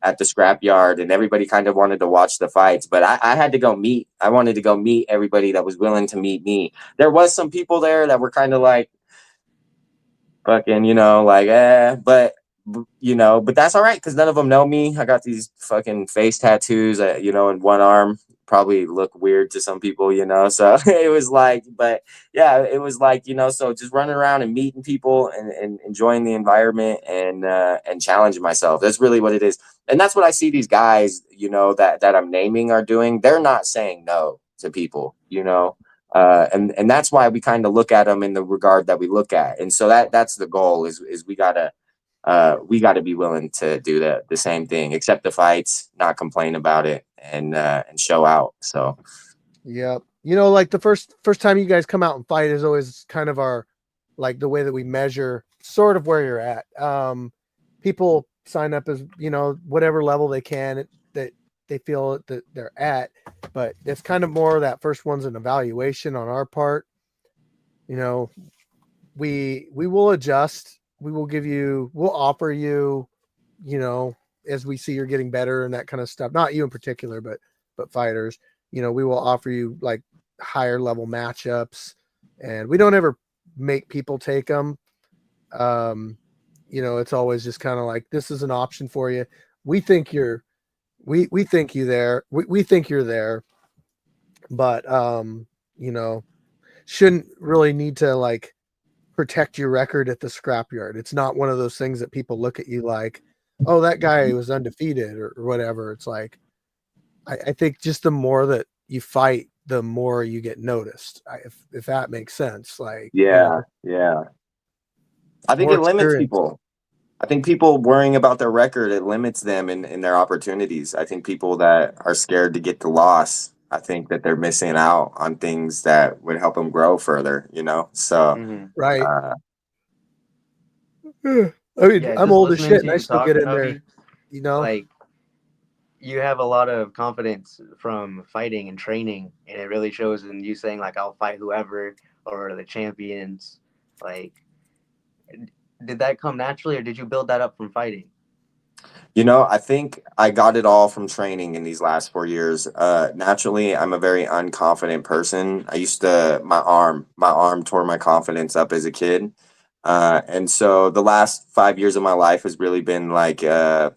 Speaker 3: at the scrapyard and everybody kind of wanted to watch the fights, but I had to go meet. I wanted to go meet everybody that was willing to meet me. There was some people there that were kind of like fucking, you know, like, but you know, but that's all right because none of them know me. I got these fucking face tattoos, you know, in one arm. Probably look weird to some people, you know. So it was like, but yeah, it was like, you know, so just running around and meeting people and enjoying the environment and challenging myself. That's really what it is. And that's what I see these guys, you know, that I'm naming are doing. They're not saying no to people, you know. And that's why we kind of look at them in the regard that we look at, and so that's the goal is we gotta be willing to do the same thing, accept the fights, not complain about it, and show out. So
Speaker 2: Yep. You know, like the first time you guys come out and fight is always kind of our like the way that we measure sort of where you're at. People sign up as, you know, whatever level they can that they feel that they're at, but it's kind of more that first one's an evaluation on our part. You know, we will adjust. We will give you, we'll offer you, you know, as we see you're getting better and that kind of stuff. Not you in particular, but fighters. You know, we will offer you like higher level matchups, and we don't ever make people take them. Um, you know, it's always just kind of like this is an option for you. We think you're, we think you there. We think you're there, but you know, shouldn't really need to like protect your record at the scrapyard. It's not one of those things that people look at you like, oh, that guy was undefeated or whatever. It's like, I think just the more that you fight, the more you get noticed. If that makes sense, like, you know,
Speaker 3: yeah, yeah. I think
Speaker 2: more
Speaker 3: it limits
Speaker 2: experience.
Speaker 3: people. I think people worrying about their record, it limits them in their opportunities. I think people that are scared to get the loss, I think that they're missing out on things that would help them grow further, you know? So,
Speaker 4: Hmm.
Speaker 2: Right.
Speaker 3: uh,
Speaker 2: I mean,
Speaker 4: Yeah,
Speaker 2: I'm
Speaker 4: just
Speaker 2: old as
Speaker 4: listening
Speaker 2: shit
Speaker 4: to
Speaker 2: and I
Speaker 4: you
Speaker 2: still
Speaker 4: talk,
Speaker 2: get in there,
Speaker 4: Knubby,
Speaker 2: you know?
Speaker 4: like you have a lot of confidence from fighting and training, and it really shows in you saying like I'll fight whoever or the champions. Like, did that come naturally, or did you build that up from fighting?
Speaker 3: you know, I think I got it all from training in these last 4 years. Naturally, I'm a very unconfident person. I used to, my arm tore my confidence up as a kid. And so the last 5 years of my life has really been like, yeah,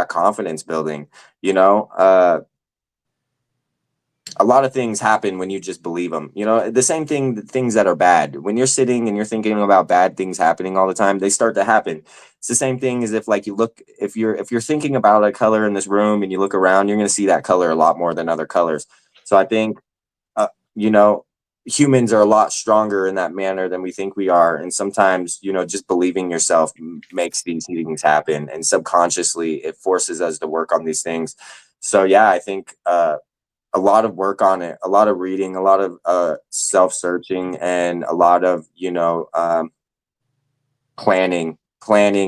Speaker 3: confidence building, you know, a lot of things happen when you just believe them. You know, the same thing, the things that are bad. When you're sitting and you're thinking about bad things happening all the time, they start to happen. It's the same thing as if like you look, if you're thinking about a color in this room and you look around, you're going to see that color a lot more than other colors. So I think, you know, humans are a lot stronger in that manner than we think we are. And sometimes, you know, just believing yourself makes these things happen. And subconsciously, it forces us to work on these things. So yeah, I think a lot of work on it, a lot of reading, a lot of self-searching, and a lot of, you know, planning.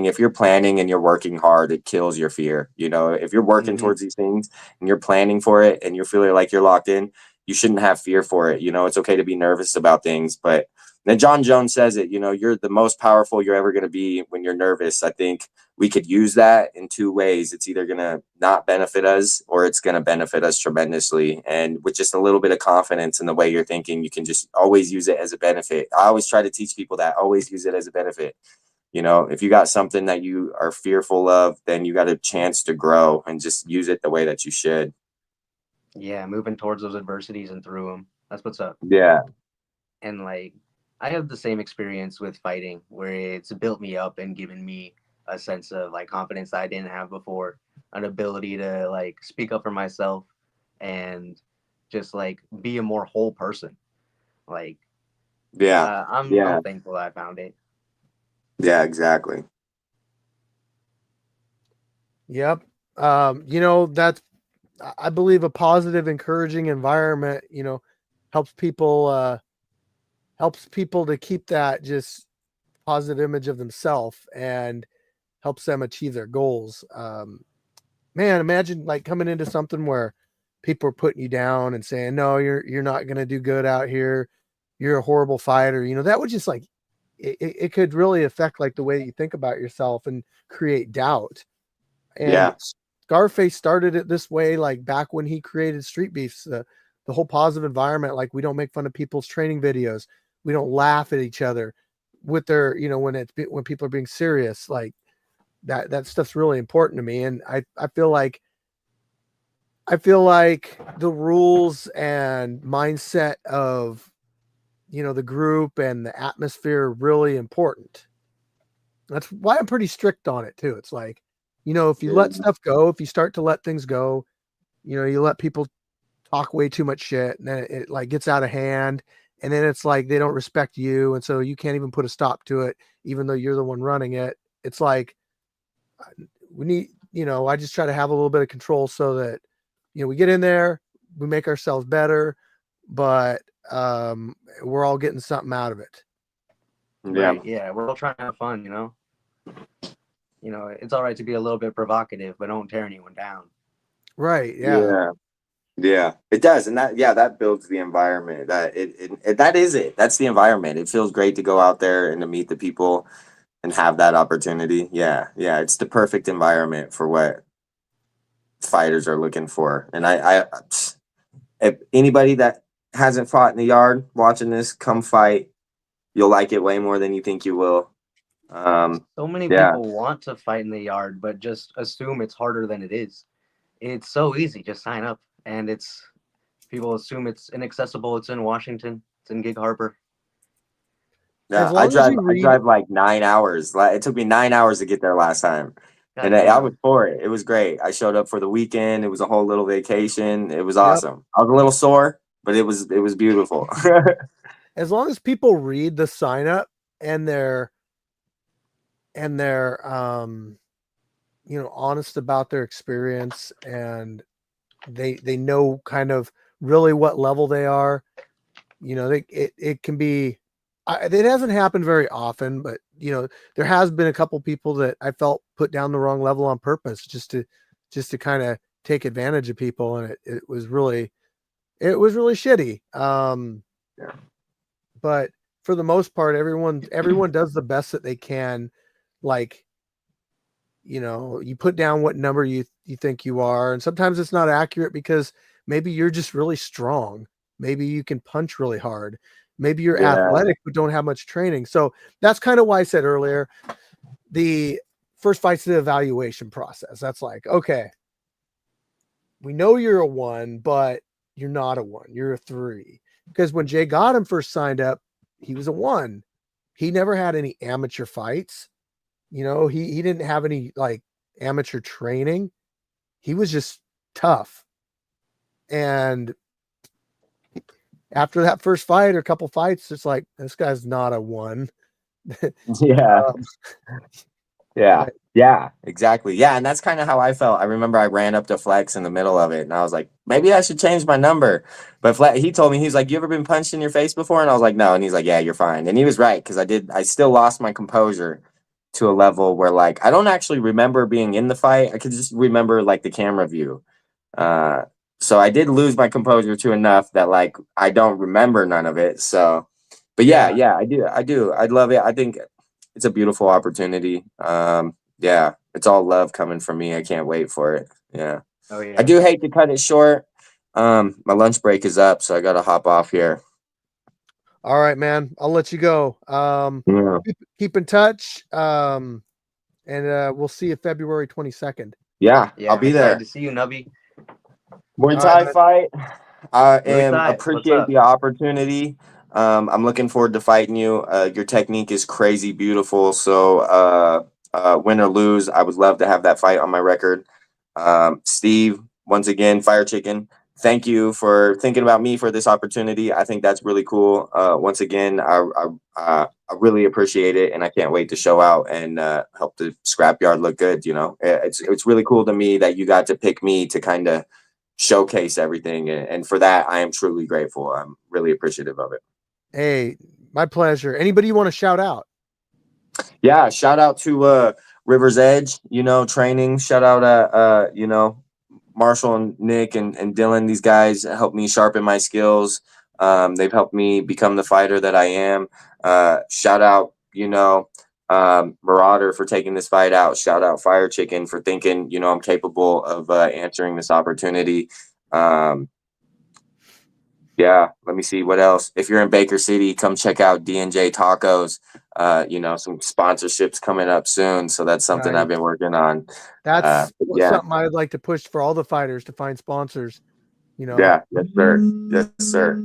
Speaker 3: If you're planning and you're working hard, it kills your fear. You know, if you're working
Speaker 4: Hmm.
Speaker 3: towards these things and you're planning for it and you're feeling like you're locked in, you shouldn't have fear for it. You know, it's okay to be nervous about things. But then John Jones says it, you know, you're the most powerful you're ever going to be when you're nervous. I think we could use that in two ways. It's either going to not benefit us or it's going to benefit us tremendously. And with just a little bit of confidence in the way you're thinking, you can just always use it as a benefit. I always try to teach people that, always use it as a benefit. You know, if you got something that you are fearful of, then you got a chance to grow and just use it the way that you should.
Speaker 4: Yeah, moving towards those adversities and through them. That's what's up.
Speaker 3: Yeah.
Speaker 4: And like, I have the same experience with fighting where it's built me up and given me a sense of like confidence that I didn't have before, an ability to like speak up for myself and just like be a more whole person. Like,
Speaker 3: Yeah.
Speaker 4: I'm thankful that I found it.
Speaker 3: Yeah, exactly.
Speaker 2: Yep. You know, that's, I believe a positive, encouraging environment, you know, helps people to keep that just positive image of themselves and helps them achieve their goals. Man, imagine like coming into something where people are putting you down and saying, no, you're not going to do good out here. You're a horrible fighter. You know, that would just like, it could really affect like the way that you think about yourself and create doubt. And Scarface started it this way, like back when he created Street Beefs, the whole positive environment. Like we don't make fun of people's training videos. We don't laugh at each other with their, you know, when people are being serious, like that stuff's really important to me. And I feel like the rules and mindset of, you know, the group and the atmosphere are really important. That's why I'm pretty strict on it too. It's like, you know, if you let stuff go, if you start to let things go, you know, you let people talk way too much shit and then it like gets out of hand and then it's like they don't respect you and so you can't even put a stop to it even though you're the one running it. It's like we need, you know, I just try to have a little bit of control so that, you know, we get in there, we make ourselves better, but we're all getting something out of it.
Speaker 3: Yeah.
Speaker 4: Right, yeah, we're all trying to have fun, you know. You know, it's all right to be a little bit provocative, but don't tear anyone down.
Speaker 2: Right. Yeah.
Speaker 3: Yeah, it does. And that builds the environment. That is it. That's the environment. It feels great to go out there and to meet the people and have that opportunity. Yeah. It's the perfect environment for what fighters are looking for. And if anybody that hasn't fought in the yard watching this, come fight. You'll like it way more than you think you will.
Speaker 4: So many people want to fight in the yard, but just assume it's harder than it is. It's so easy. Just sign up. And people assume it's inaccessible. It's in Washington. It's in Gig Harbor.
Speaker 3: Yeah, I drive like 9 hours. It took me 9 hours to get there last time. And I was for it. It was great. I showed up for the weekend. It was a whole little vacation. It was awesome. I was a little sore, but it was beautiful.
Speaker 2: As long as people read the sign up and they're you know, honest about their experience and they know kind of really what level they are, you know, it can be, it hasn't happened very often, but you know, there has been a couple people that I felt put down the wrong level on purpose just to kind of take advantage of people. And it was really shitty. But for the most part, everyone does the best that they can. Like, you know, you put down what number you think you are. And sometimes it's not accurate because maybe you're just really strong. Maybe you can punch really hard. Maybe you're athletic, but don't have much training. So that's kind of why I said earlier, the first fight's the evaluation process. That's like, okay, we know you're a 1, but you're not a 1. You're a 3. Because when Jay Gotham first signed up, he was a 1. He never had any amateur fights. You know, he didn't have any like amateur training. He was just tough. And after that first fight or a couple fights, it's like, this guy's not a 1.
Speaker 3: Yeah, exactly. Yeah, and that's kind of how I felt. I remember I ran up to Flex in the middle of it, and I was like, maybe I should change my number. But he told me, he's like, you ever been punched in your face before? And I was like, no. And he's like, yeah, you're fine. And he was right, because I still lost my composure to a level where, like, I don't actually remember being in the fight. I could just remember, like, the camera view. so I did lose my composure to enough that like I don't remember none of it. So, but yeah, I do. I'd love it. I think it's a beautiful opportunity. Yeah, it's all love coming from me. I can't wait for it. Yeah.
Speaker 4: Oh
Speaker 3: I
Speaker 4: yeah.
Speaker 3: do hate to cut it short. My lunch break is up, so I got to hop off here.
Speaker 2: All right, man. I'll let you go.
Speaker 3: Yeah.
Speaker 2: Keep in touch. And we'll see you February 22nd.
Speaker 3: Yeah,
Speaker 4: Yeah,
Speaker 3: I'll
Speaker 4: I'm
Speaker 3: be
Speaker 4: excited
Speaker 3: there.
Speaker 4: to see you, Nubby.
Speaker 3: Muay
Speaker 2: All right,
Speaker 3: Thai
Speaker 2: man.
Speaker 3: fight. I
Speaker 4: Muay
Speaker 3: am
Speaker 4: Thai. What's
Speaker 3: appreciate
Speaker 4: up?
Speaker 3: the opportunity. I'm looking forward to fighting you. Your technique is crazy beautiful. So win or lose, I would love to have that fight on my record. Steve, once again, Fire Chicken, thank you for thinking about me for this opportunity. I think that's really cool. Once again, I really appreciate it, and I can't wait to show out and help the scrapyard look good. You know, it's really cool to me that you got to pick me to kind of showcase everything, and for that I am truly grateful. I'm really appreciative of it.
Speaker 2: Hey, my pleasure. Anybody you want to shout out?
Speaker 3: Yeah, shout out to River's Edge, training. Shout out Marshall and Nick and Dylan. These guys helped me sharpen my skills. They've helped me become the fighter that I am. Shout out, Marauder for taking this fight out. Shout out Fire Chicken for thinking, I'm capable of answering this opportunity. Yeah, let me see what else. If you're in Baker City, come check out D&J Tacos. Some sponsorships coming up soon, so that's something I've
Speaker 2: Nice.
Speaker 3: been working on.
Speaker 2: That's
Speaker 3: Yeah,
Speaker 2: something I'd like to push for all the fighters to find sponsors.
Speaker 3: yeah, yes, sir. Yes, sir.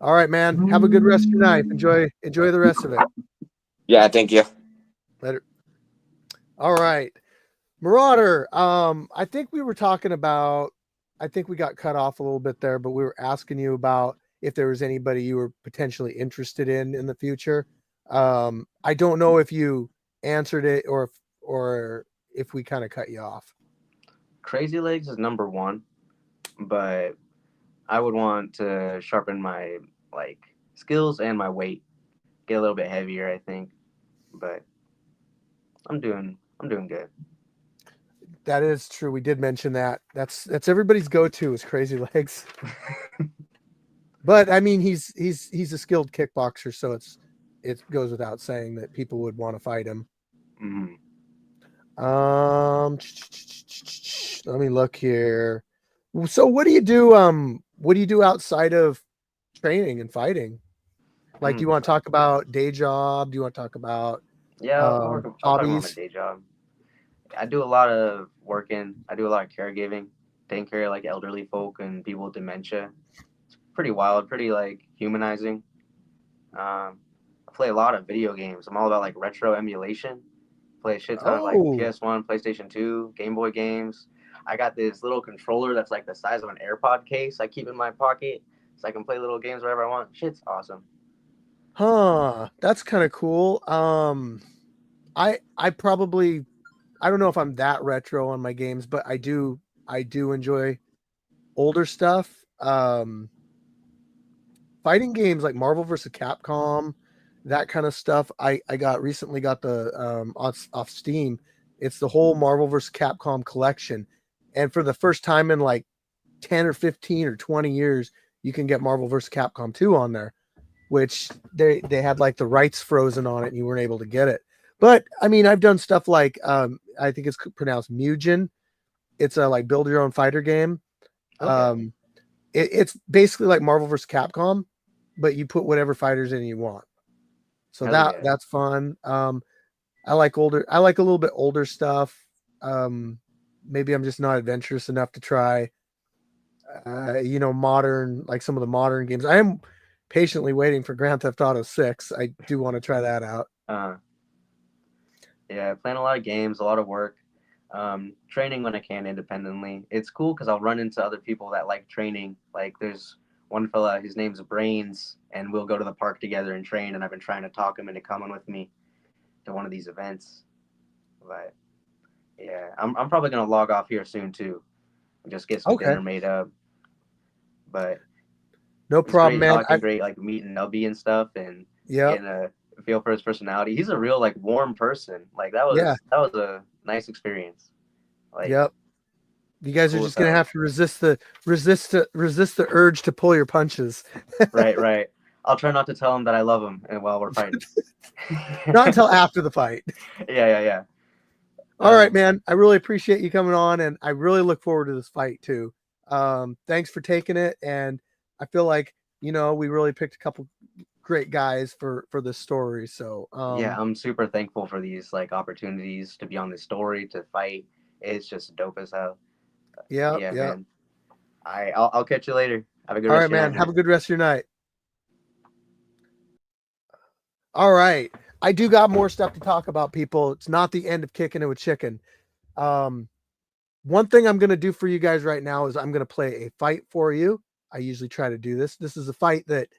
Speaker 2: All right, man. Have a good rest of your night. Enjoy the rest of it.
Speaker 3: Yeah, thank you.
Speaker 2: Later. All right. Marauder. I think we were talking about, I think we got cut off a little bit there, but we were asking you about if there was anybody you were potentially interested in the future. I don't know if you answered it or if we kind of cut you off.
Speaker 4: Crazy Legs is number one, but I would want to sharpen my like skills and my weight, get a little bit heavier, I think. But I'm doing good.
Speaker 2: That is true. We did mention that. That's everybody's go-to is Crazy Legs. But I mean, he's a skilled kickboxer, so it goes without saying that people would want to fight him.
Speaker 4: Mm.
Speaker 2: Let me look here. So what do you do? What do you do outside of training and fighting? Like, do you want to talk about day job? Do you want to talk about
Speaker 4: Yeah, I'll talk about my
Speaker 2: hobbies?
Speaker 4: day job. I do a lot of working. I do a lot of caregiving, taking care of like elderly folk and people with dementia. It's pretty wild, pretty like humanizing. I play a lot of video games. I'm all about like retro emulation. Play a shit ton of like
Speaker 2: Oh,
Speaker 4: PS1, PlayStation 2, Game Boy games. I got this little controller that's like the size of an AirPod case I keep in my pocket so I can play little games wherever I want. Shit's awesome.
Speaker 2: huh. That's kind of cool. I probably I don't know if I'm that retro on my games, but I do enjoy older stuff. Fighting games like Marvel vs. Capcom, that kind of stuff. I recently got the off Steam. It's the whole Marvel vs. Capcom collection, and for the first time in like 10 or 15 or 20 years, you can get Marvel vs. Capcom 2 on there, which they had like the rights frozen on it, and you weren't able to get it. But I mean, I've done stuff like I think it's pronounced Mugen. It's a like build your own fighter game.
Speaker 4: Okay.
Speaker 2: It's basically like Marvel vs. Capcom, but you put whatever fighters in you want. So
Speaker 4: Hell yeah.
Speaker 2: that's fun. I like I like a little bit older stuff. Maybe I'm just not adventurous enough to try modern, like some of the modern games. I am patiently waiting for Grand Theft Auto 6. I do want to try that out.
Speaker 4: Yeah, playing a lot of games, a lot of work, training when I can independently. It's cool because I'll run into other people that like training. Like there's one fella, his name's Brains, and we'll go to the park together and train. And I've been trying to talk him into coming with me to one of these events. But yeah, I'm probably gonna log off here soon too, and just get some
Speaker 2: Okay.
Speaker 4: dinner made up. But
Speaker 2: No
Speaker 4: it's
Speaker 2: problem,
Speaker 4: great
Speaker 2: man.
Speaker 4: talking, great like meeting Nubby and stuff, and
Speaker 2: Yeah.
Speaker 4: getting a feel for his personality. He's a real like warm person. Like that was
Speaker 2: Yeah.
Speaker 4: that was a nice experience. Like
Speaker 2: Yep. You guys are
Speaker 4: Cool
Speaker 2: just gonna
Speaker 4: as
Speaker 2: have to resist the urge to pull your punches.
Speaker 4: right. I'll try not to tell him that I love him and while we're fighting.
Speaker 2: Not until after the fight.
Speaker 4: Yeah.
Speaker 2: All right, man. I really appreciate you coming on, and I really look forward to this fight too. Thanks for taking it, and I feel like we really picked a couple great guys for this story. So
Speaker 4: Yeah, I'm super thankful for these like opportunities to be on this story, to fight. It's just dope as hell.
Speaker 2: yeah.
Speaker 4: Man. I'll catch you later. Have a good
Speaker 2: All
Speaker 4: rest
Speaker 2: right,
Speaker 4: of your
Speaker 2: man.
Speaker 4: night.
Speaker 2: Have a good rest of your night. All right. I do got more stuff to talk about, people. It's not the end of Kicking It with Chicken. One thing I'm going to do for you guys right now is I'm going to play a fight for you. I usually try to do this. This is a fight that,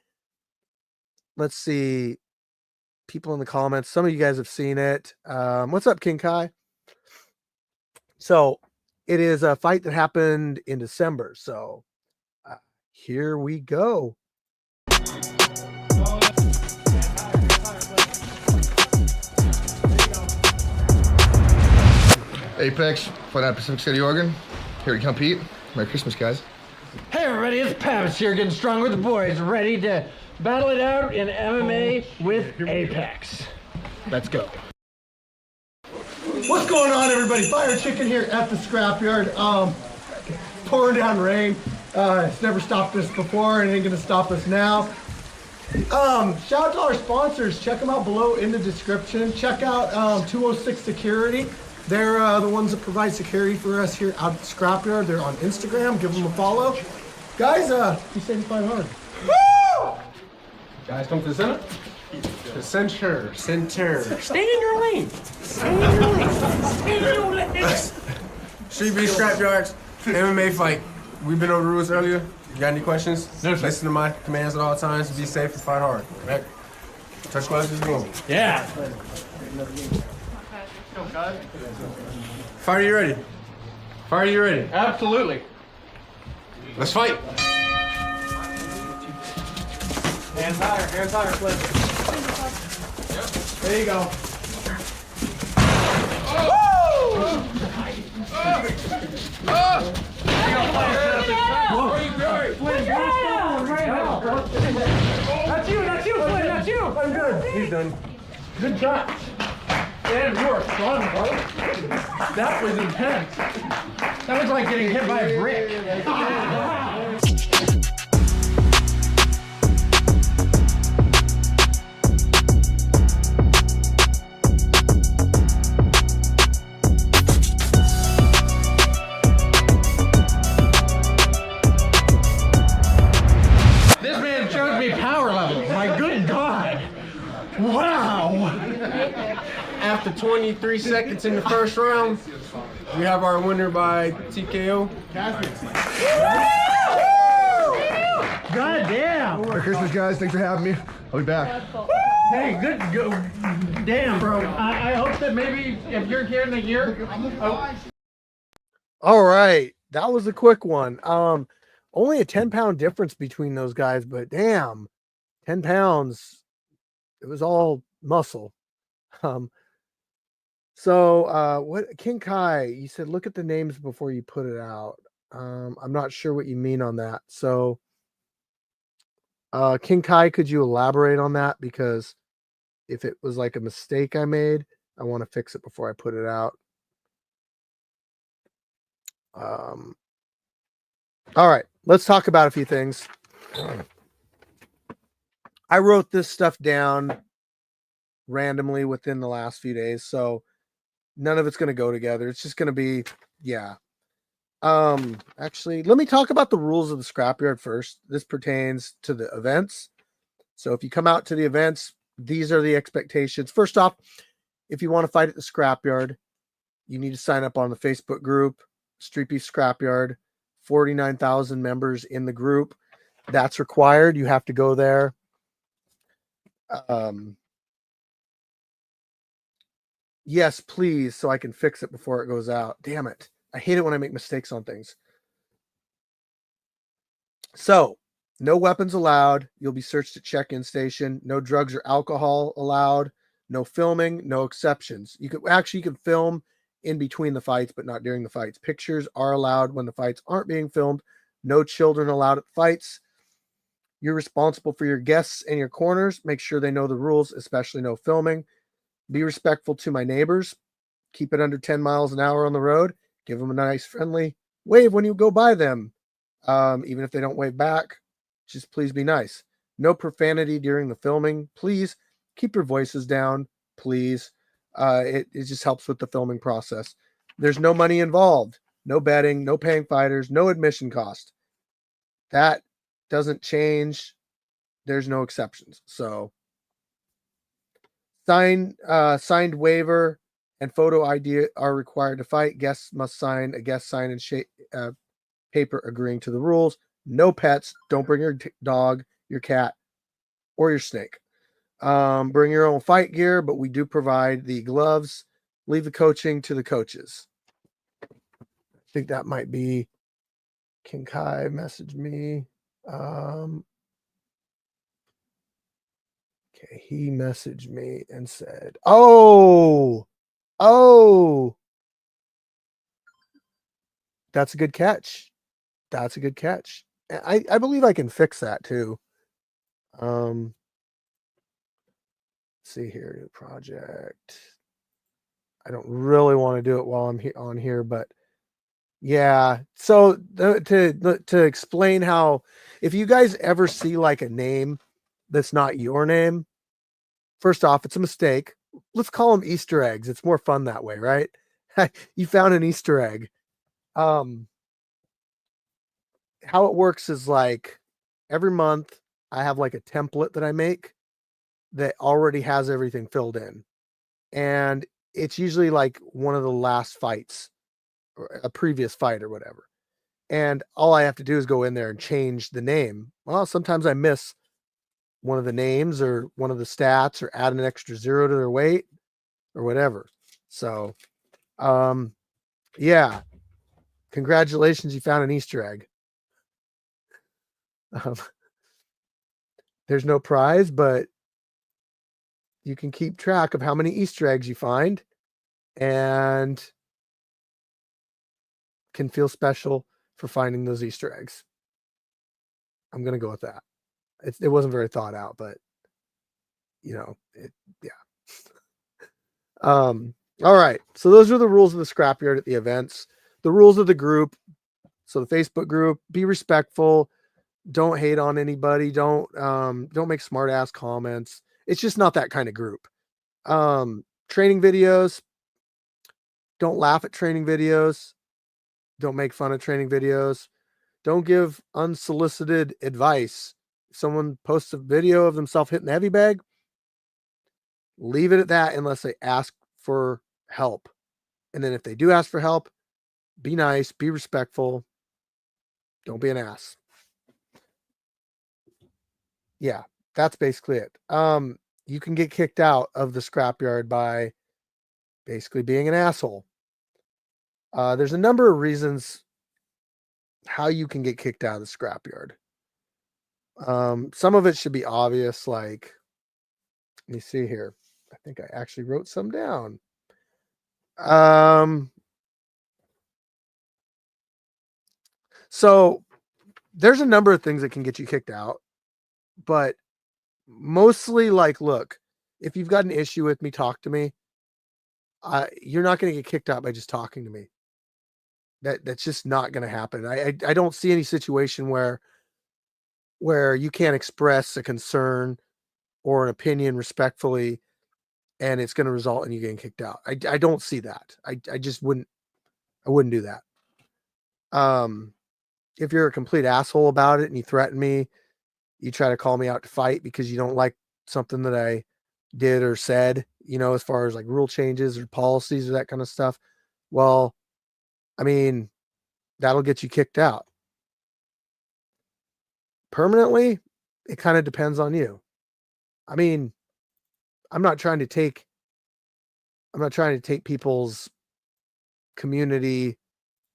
Speaker 2: let's see, people in the comments, some of you guys have seen it. What's up, King Kai? So it is a fight that happened in December. So here we go.
Speaker 5: Apex, flying out of Pacific City, Oregon. Here to compete. Merry Christmas, guys.
Speaker 6: Hey everybody, it's Pavis here, getting strong with the boys, ready to battle it out in MMA with Apex. Let's go.
Speaker 2: What's going on, everybody? Fire Chicken here at the Scrapyard. Pouring down rain. It's never stopped us before and ain't gonna stop us now. Shout out to our sponsors. Check them out below in the description. Check out 206 Security. They're the ones that provide security for us here out at the Scrapyard. They're on Instagram. Give them a follow. Guys, you say fight hard. Woo!
Speaker 7: Guys, come to the center. The center. Stay in your lane. Street Beat Scrapyards, MMA fight. We've been over the rules earlier. You got any questions?
Speaker 6: No, sir.
Speaker 7: Listen to my commands at all times. Be safe and fight hard. Right? Touch gloves is boom.
Speaker 6: Yeah.
Speaker 7: Fight, are you ready? Fight, are you ready?
Speaker 6: Absolutely.
Speaker 7: Let's fight.
Speaker 2: Hands higher, Flip. There you go.
Speaker 6: That's you, Flynn, that's you.
Speaker 2: I'm good. He's done.
Speaker 6: Good shot. And you are strong, bro. That was intense. That was like getting hit by a brick. This man showed me power levels. My good God. Wow.
Speaker 7: After 23 seconds in the first round, we have our winner by TKO.
Speaker 6: God damn.
Speaker 5: Merry Christmas, guys. Thanks for having me. I'll be back.
Speaker 6: Hey, good go. Damn, bro. I hope that maybe if you're here in a year.
Speaker 2: All right. That was a quick one. Only a 10-pound difference between those guys, but damn, 10 pounds. It was all muscle. So what, King Kai, you said look at the names before you put it out. I'm not sure what you mean on that. So King Kai, could you elaborate on that? Because if it was like a mistake I made, I want to fix it before I put it out. All right, let's talk about a few things. I wrote this stuff down randomly within the last few days, so none of it's going to go together. It's just going to be, yeah. Actually, let me talk about the rules of the Scrapyard first. This pertains to the events. So if you come out to the events, these are the expectations. First off, if you want to fight at the Scrapyard, you need to sign up on the Facebook group, Street Beef Scrapyard. 49,000 members in the group. That's required. You have to go there. Yes, please, so I can fix it before it goes out. Damn it. I hate it when I make mistakes on things. So, no weapons allowed. You'll be searched at check-in station. No drugs or alcohol allowed. No filming, no exceptions. You can film in between the fights, but not during the fights. Pictures are allowed when the fights aren't being filmed. No children allowed at fights. You're responsible for your guests and your corners. Make sure they know the rules, especially no filming. Be respectful to my neighbors. Keep it under 10 miles an hour on the road. Give them a nice, friendly wave when you go by them. Even if they don't wave back, just please be nice. No profanity during the filming. Please keep your voices down. Please. It just helps with the filming process. There's no money involved. No betting, no paying fighters, no admission cost. That doesn't change. There's no exceptions. So signed waiver and photo ID are required to fight. Guests must sign a guest sign and paper agreeing to the rules. No pets. Don't bring your dog, your cat, or your snake. Bring your own fight gear, but we do provide the gloves. Leave the coaching to the coaches. I think that might be King Kai messaged me. Okay, he messaged me and said, oh, that's a good catch. That's a good catch. I believe I can fix that too. Let's see here, new project. I don't really want to do it while I'm on here, but yeah. So to explain how, if you guys ever see like a name that's not your name, first off, it's a mistake. Let's call them Easter eggs. It's more fun that way, right? You found an Easter egg. How it works is like every month I have like a template that I make that already has everything filled in. And it's usually like one of the last fights or a previous fight or whatever. And all I have to do is go in there and change the name. Well, sometimes I miss one of the names or one of the stats or add an extra 0 to their weight or whatever. So, yeah, congratulations. You found an Easter egg. There's no prize, but you can keep track of how many Easter eggs you find and can feel special for finding those Easter eggs. I'm going to go with that. It wasn't very thought out, but yeah. All right. So those are the rules of the Scrapyard at the events, the rules of the group. So the Facebook group, be respectful. Don't hate on anybody. Don't make smart ass comments. It's just not that kind of group. Training videos. Don't laugh at training videos. Don't make fun of training videos. Don't give unsolicited advice. If someone posts a video of themselves hitting the heavy bag, leave it at that unless they ask for help. And then if they do ask for help, be nice, be respectful. Don't be an ass. Yeah, that's basically it. You can get kicked out of the Scrapyard by basically being an asshole. There's a number of reasons how you can get kicked out of the Scrapyard. Some of it should be obvious, like, let me see here. I think I actually wrote some down. So there's a number of things that can get you kicked out, but mostly like, look, if you've got an issue with me, talk to me. You're not going to get kicked out by just talking to me. That's just not going to happen. I don't see any situation where you can't express a concern or an opinion respectfully and it's going to result in you getting kicked out. I don't see that. I just wouldn't do that. If you're a complete asshole about it and you threaten me, you try to call me out to fight because you don't like something that I did or said, as far as like rule changes or policies or that kind of stuff. Well, I mean, that'll get you kicked out. Permanently, it kind of depends on you. I mean, I'm not trying to take people's community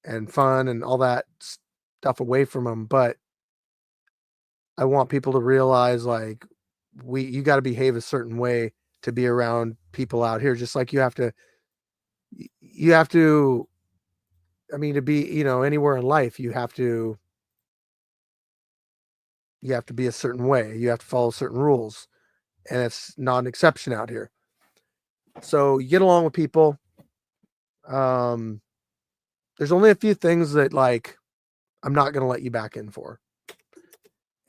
Speaker 2: and fun and all that stuff away from them, but I want people to realize like you got to behave a certain way to be around people out here, just like you have to you have to, I mean, to be, anywhere in life, you have to be a certain way. You have to follow certain rules, and it's not an exception out here. So you get along with people. There's only a few things that like I'm not going to let you back in for,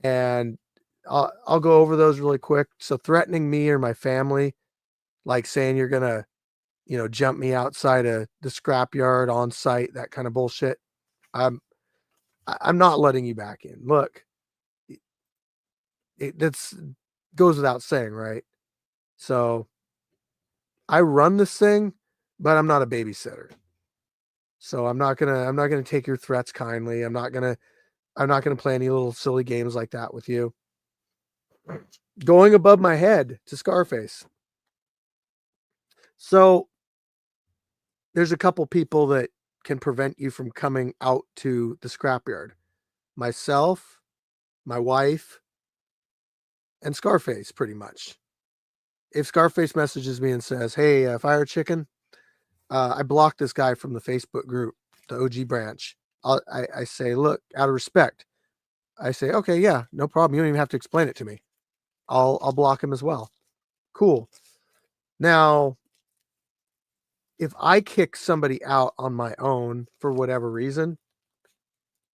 Speaker 2: and I'll go over those really quick. So threatening me or my family, like saying you're gonna, jump me outside of the scrapyard on site, that kind of bullshit. I'm not letting you back in. Look, that's goes without saying, right? So I run this thing, but I'm not a babysitter. So I'm not gonna take your threats kindly. I'm not gonna play any little silly games like that with you. Going above my head to Scarface. So there's a couple people that can prevent you from coming out to the scrapyard. Myself, my wife, and Scarface, pretty much. If Scarface messages me and says, "Hey, Fire Chicken, I blocked this guy from the Facebook group, the OG branch," I say, "Look, out of respect," I say, "Okay, yeah, no problem. You don't even have to explain it to me. I'll block him as well." Cool. Now, if I kick somebody out on my own for whatever reason,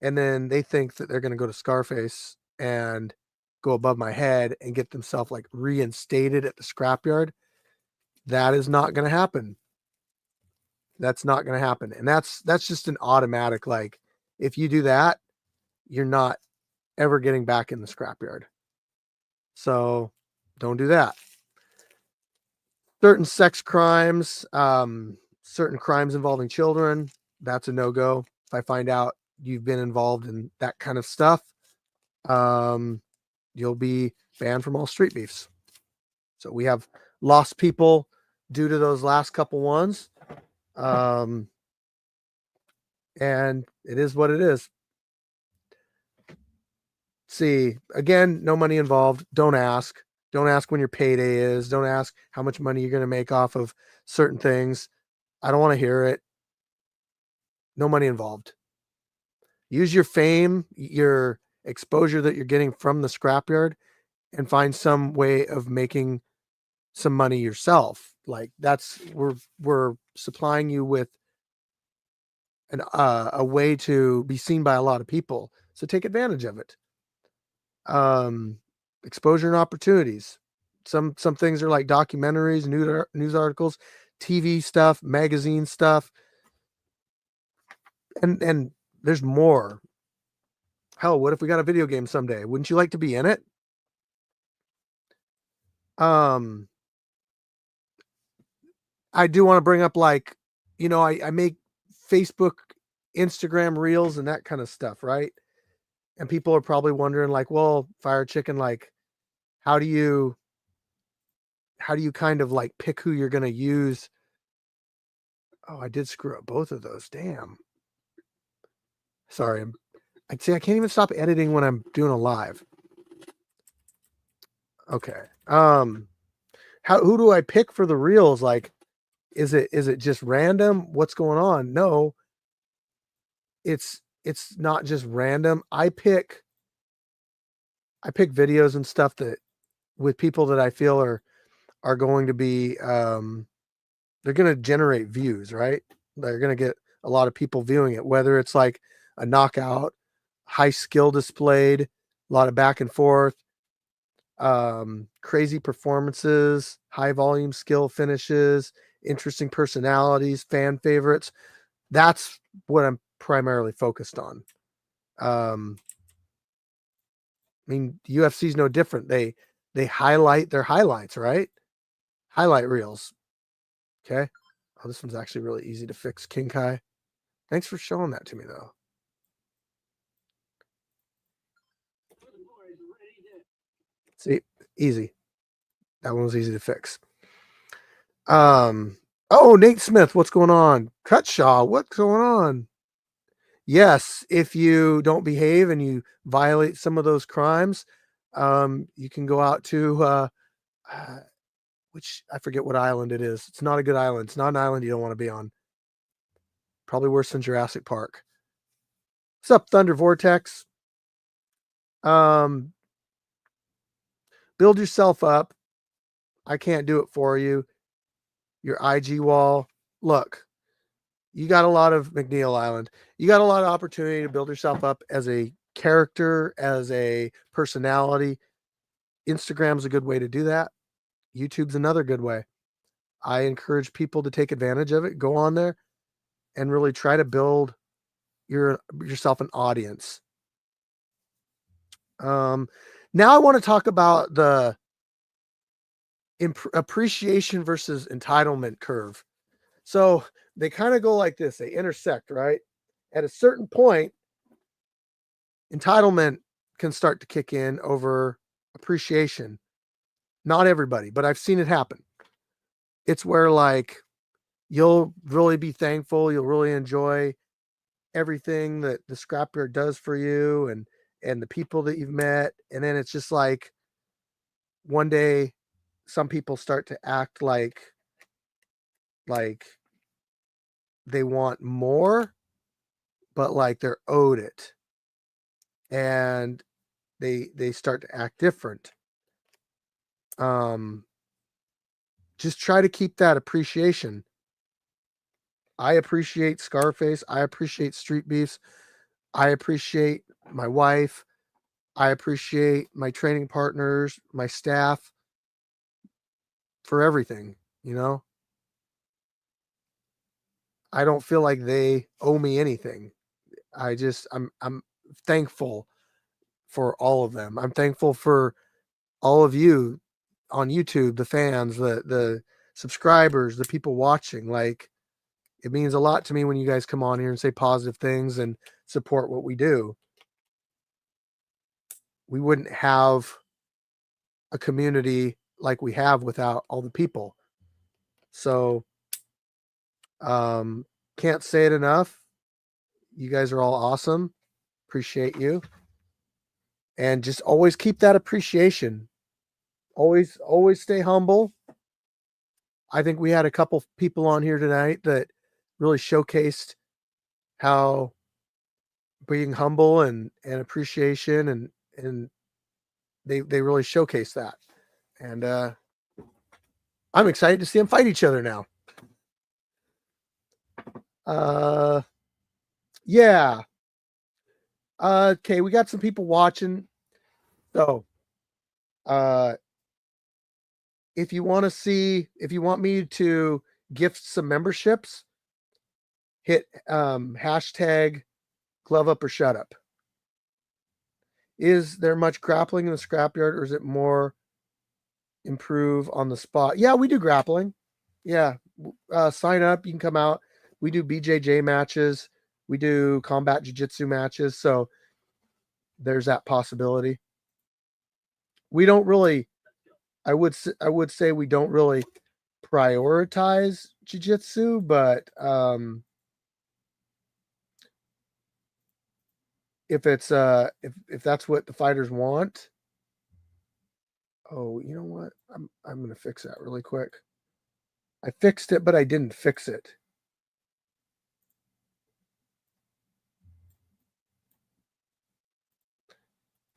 Speaker 2: and then they think that they're going to go to Scarface and go above my head and get themselves like reinstated at the scrapyard, that is not going to happen. That's not going to happen. And that's just an automatic, like, if you do that, you're not ever getting back in the scrapyard. So don't do that. Certain sex crimes, certain crimes involving children, that's a no-go. If I find out you've been involved in that kind of stuff, you'll be banned from all street beefs. So we have lost people due to those last couple ones. And it is what it is. See, again, no money involved. Don't ask. Don't ask when your payday is. Don't ask how much money you're going to make off of certain things. I don't want to hear it. No money involved. Use your fame, your exposure that you're getting from the scrapyard, and find some way of making some money yourself. Like we're supplying you with a way to be seen by a lot of people. So take advantage of it. Exposure and opportunities. Some things are like documentaries, news articles, TV stuff, magazine stuff, and there's more. Hell, what if we got a video game someday? Wouldn't you like to be in it? I do want to bring up, like, I make Facebook, Instagram reels and that kind of stuff, right? And people are probably wondering, like, well, Fire Chicken, like, how do you kind of like pick who you're going to use? Oh, I did screw up both of those. Damn. Sorry. I can't even stop editing when I'm doing a live. Okay. Who do I pick for the reels? Like, is it just random? What's going on? No, it's not just random. I pick videos and stuff that with people that I feel are going to be, they're going to generate views, right? They're going to get a lot of people viewing it, whether it's like a knockout, high skill displayed, a lot of back and forth, crazy performances, high volume skill finishes, interesting personalities, fan favorites. That's what I'm primarily focused on. I mean, UFC is no different. They highlight their highlights, right? Highlight reels. Okay. Oh, this one's actually really easy to fix, King Kai. Thanks for showing that to me, though. See, easy. That one was easy to fix. Oh, Nate Smith, what's going on? Cutshaw, what's going on? Yes, if you don't behave and you violate some of those crimes, you can go out to which I forget what island it is. It's not a good island. It's not an island you don't want to be on. Probably worse than Jurassic Park. What's up, Thunder Vortex? Build yourself up. I can't do it for you. Your IG wall. Look, you got a lot of McNeil Island. You got a lot of opportunity to build yourself up as a character, as a personality. Instagram's a good way to do that. YouTube's another good way. I encourage people to take advantage of it. Go on there and really try to build yourself an audience. Now I want to talk about the appreciation versus entitlement curve. So they kind of go like this. They intersect, right? At a certain point, entitlement can start to kick in over appreciation. Not everybody, but I've seen it happen. It's where like you'll really be thankful. You'll really enjoy everything that the Scrapyard does for you and the people that you've met. And then it's just like one day some people start to act like they want more, but like they're owed it. And they start to act different. Just try to keep that appreciation. I appreciate Scarface. I appreciate Street Beefs. I appreciate my wife. I appreciate my training partners, my staff, for everything, you know? I don't feel like they owe me anything. I'm thankful for all of them. I'm thankful for all of you on YouTube, the fans, the subscribers, the people watching. Like, it means a lot to me when you guys come on here and say positive things and support what we do. We wouldn't have a community like we have without all the people. So, can't say it enough. You guys are all awesome. Appreciate you. And just always keep that appreciation. Always stay humble. I think we had a couple people on here tonight that really showcased how being humble and appreciation and they really showcased that. And I'm excited to see them fight each other now. Yeah. Okay, we got some people watching. So if you want me to gift some memberships, hit hashtag glove up or shut up. Is there much grappling in the Scrapyard, or is it more improve on the spot? Yeah, we do grappling. Yeah. Sign up. You can come out. We do BJJ matches. We do combat jiu-jitsu matches. So there's that possibility. We don't really, I would say we don't really prioritize jiu-jitsu, but if it's if that's what the fighters want. Oh, you know what? I'm gonna fix that really quick. I fixed it, but I didn't fix it.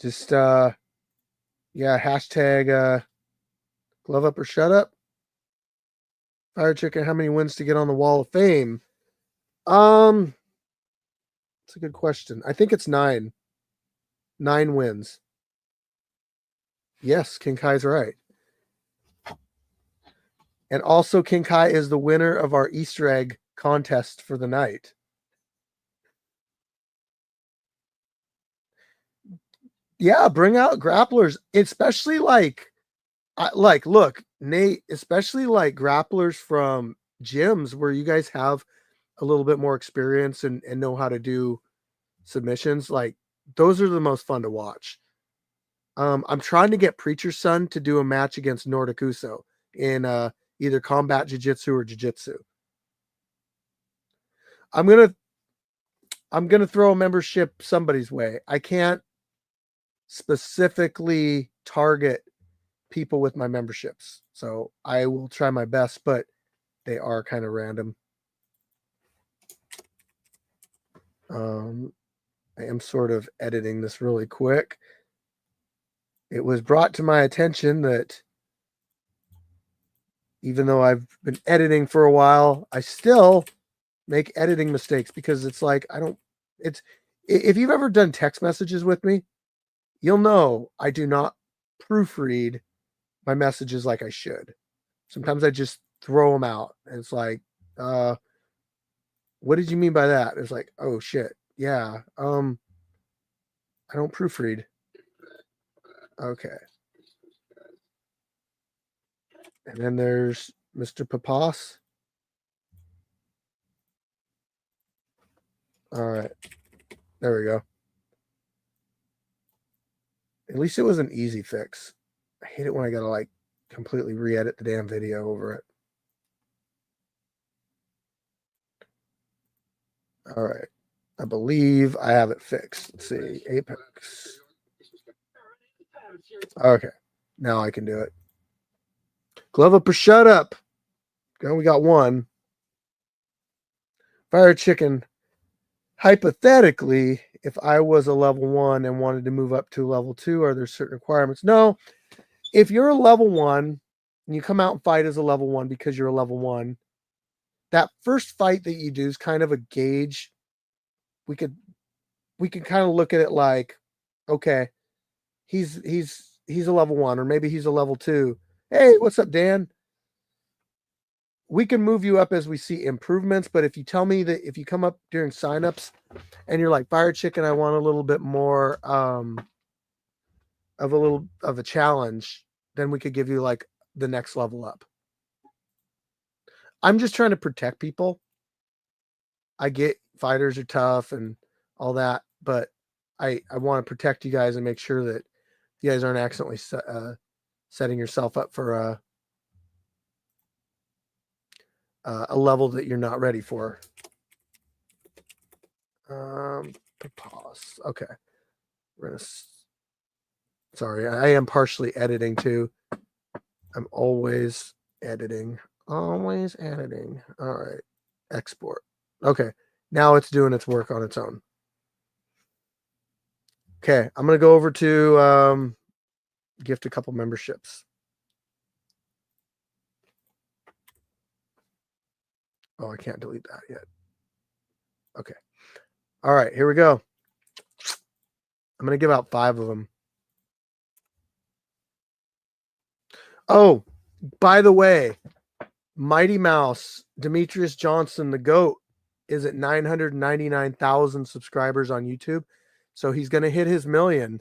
Speaker 2: Just yeah, hashtag glove up or shut up. Fire Chicken, how many wins to get on the Wall of Fame? It's a good question. I think it's 9. 9 wins. Yes, King Kai's right. And also King Kai is the winner of our Easter egg contest for the night. Yeah, bring out grapplers, especially look, Nate, especially like grapplers from gyms where you guys have a little bit more experience and know how to do submissions. Like, those are the most fun to watch. I'm trying to get Preacher's Son to do a match against Nordic Uso in either combat jiu-jitsu or jiu-jitsu. I'm gonna throw a membership somebody's way. I can't specifically target people with my memberships, so I will try my best, but they are kind of random. I am sort of editing this really quick. It was brought to my attention that even though I've been editing for a while, I still make editing mistakes because it's like, if you've ever done text messages with me, you'll know I do not proofread my messages like I should. Sometimes I just throw them out. And it's like, what did you mean by that? It's like, oh shit. Yeah. I don't proofread. Okay. And then there's Mr. Papas. All right. There we go. At least it was an easy fix. I hate it when I gotta like completely re-edit the damn video over it. All right. I believe I have it fixed. Let's see. Apex. Okay. Now I can do it. Glove up or shut up. Okay, we got one. Fire Chicken. Hypothetically, if I was a level 1 and wanted to move up to level 2, are there certain requirements? No. If you're a level 1 and you come out and fight as a level 1 because you're a level 1, that first fight that you do is kind of a gauge. We could kind of look at it like, okay, he's a level 1, or maybe he's a level 2. Hey, what's up, Dan? We can move you up as we see improvements, but if you tell me that if you come up during signups and you're like, Fire Chicken, I want a little bit more of a challenge, then we could give you like the next level up. I'm just trying to protect people. I get fighters are tough and all that, but I want to protect you guys and make sure that you guys aren't accidentally setting yourself up for a level that you're not ready for. Pause. Okay. We're gonna. Sorry, I am partially editing too. I'm always editing. Always editing. All right. Export. Okay. Now it's doing its work on its own. Okay. I'm going to go over to gift a couple memberships. Oh, I can't delete that yet. Okay. All right. Here we go. I'm going to give out 5 of them. Oh, by the way, Mighty Mouse, Demetrius Johnson, the GOAT, is at 999,000 subscribers on YouTube. So he's going to hit his 1,000,000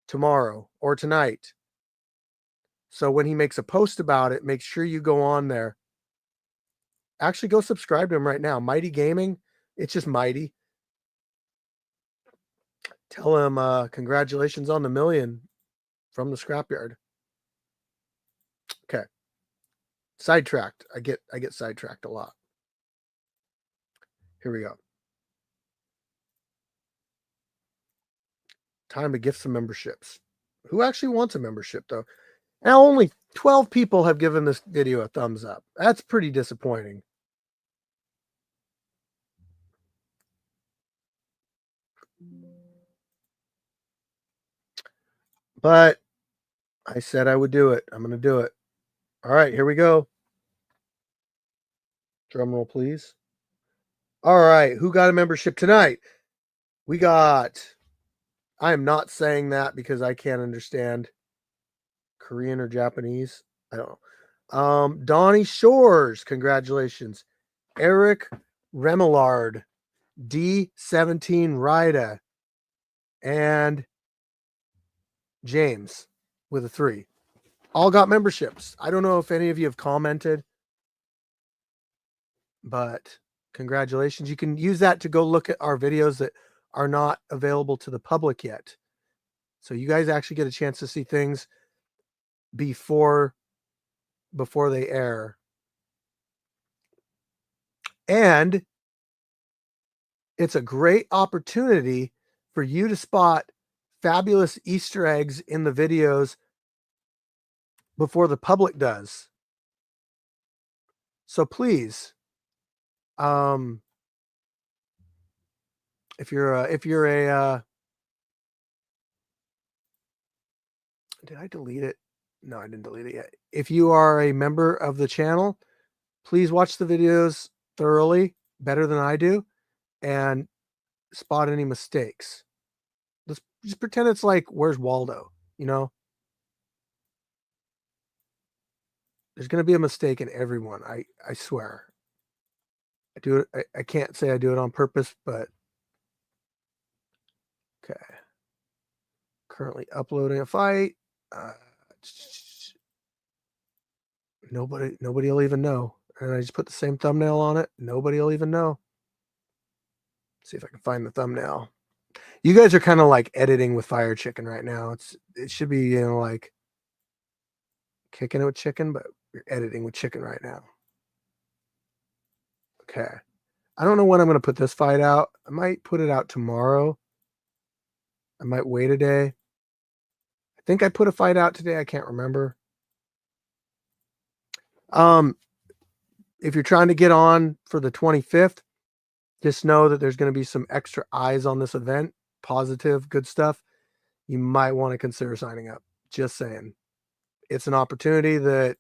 Speaker 2: tomorrow or tonight. So when he makes a post about it, make sure you go on there. Actually, go subscribe to him right now. Mighty Gaming. It's just Mighty. Tell him congratulations on the 1,000,000 from the Scrapyard. Okay. Sidetracked. I get sidetracked a lot. Here we go. Time to gift some memberships. Who actually wants a membership though? Now only 12 people have given this video a thumbs up. That's pretty disappointing. But I said I would do it. I'm going to do it. All right, here we go. Drum roll, please. All right, who got a membership tonight? We got, I am not saying that because I can't understand Korean or Japanese. I don't know. Donnie Shores, congratulations. Eric Remillard, D17 Rida, and James with a 3. All got memberships. I don't know if any of you have commented, but congratulations. You can use that to go look at our videos that are not available to the public yet. So you guys actually get a chance to see things before they air. And it's a great opportunity for you to spot fabulous Easter eggs in the videos before the public does. So please, If you're a did I delete it? No, I didn't delete it yet. If you are a member of the channel, please watch the videos thoroughly, better than I do, and spot any mistakes. Let's just pretend it's like, where's Waldo? You know, there's going to be a mistake in everyone. I swear. I do it. I can't say I do it on purpose, but okay. Currently uploading a fight. Nobody will even know. And I just put the same thumbnail on it. Nobody will even know. See if I can find the thumbnail. You guys are kind of like editing with Fire Chicken right now. It should be, you know, like kicking it with chicken, but you're editing with chicken right now. Okay. I don't know when I'm going to put this fight out. I might put it out tomorrow. I might wait a day. I think I put a fight out today. I can't remember. If you're trying to get on for the 25th, just know that there's going to be some extra eyes on this event. Positive, good stuff. You might want to consider signing up. Just saying. It's an opportunity that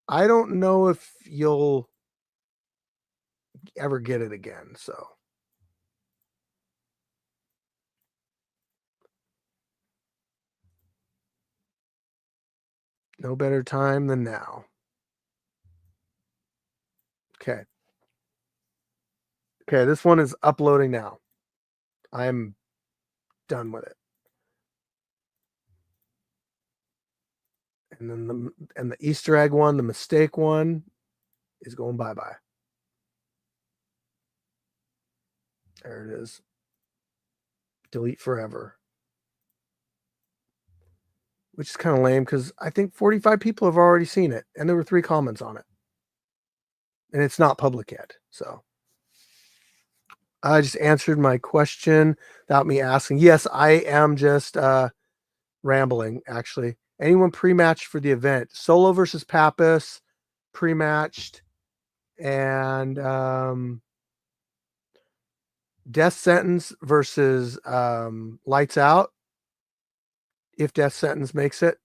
Speaker 2: I don't know if you'll ever get it again. So no better time than now. Okay. Okay, this one is uploading now. I'm done with it. And then the Easter egg one, the mistake one, is going bye-bye. There it is. Delete forever. Which is kind of lame because I think 45 people have already seen it, and there were 3 comments on it. And it's not public yet, so. I just answered my question without me asking. Yes, I am just rambling, actually. Anyone pre-matched for the event? Solo versus Pappas, pre-matched. And Death Sentence versus Lights Out. If Death Sentence makes it.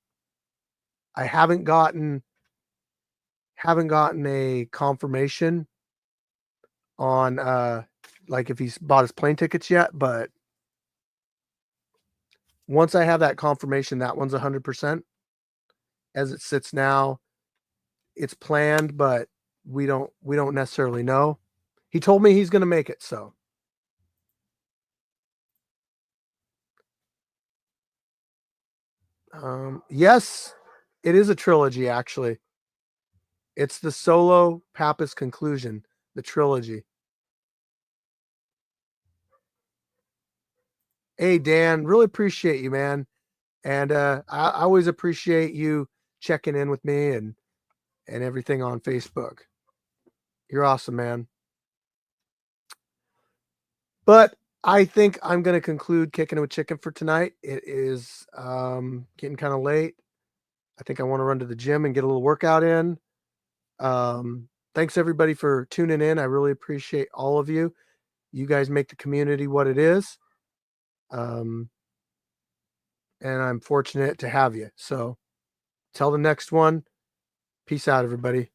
Speaker 2: I haven't gotten a confirmation on like if he's bought his plane tickets yet, but once I have that confirmation, that one's 100%. As it sits now, it's planned, but we don't necessarily know. He told me he's going to make it, so. Yes, it is a trilogy, actually. It's the solo Pappas conclusion, the trilogy. Hey, Dan, really appreciate you, man. And I always appreciate you checking in with me and everything on Facebook. You're awesome, man. But I think I'm going to conclude Kicking It with Chicken for tonight. It is getting kind of late. I think I want to run to the gym and get a little workout in. Thanks, everybody, for tuning in. I really appreciate all of you. You guys make the community what it is. And I'm fortunate to have you. So till the next one, peace out, everybody.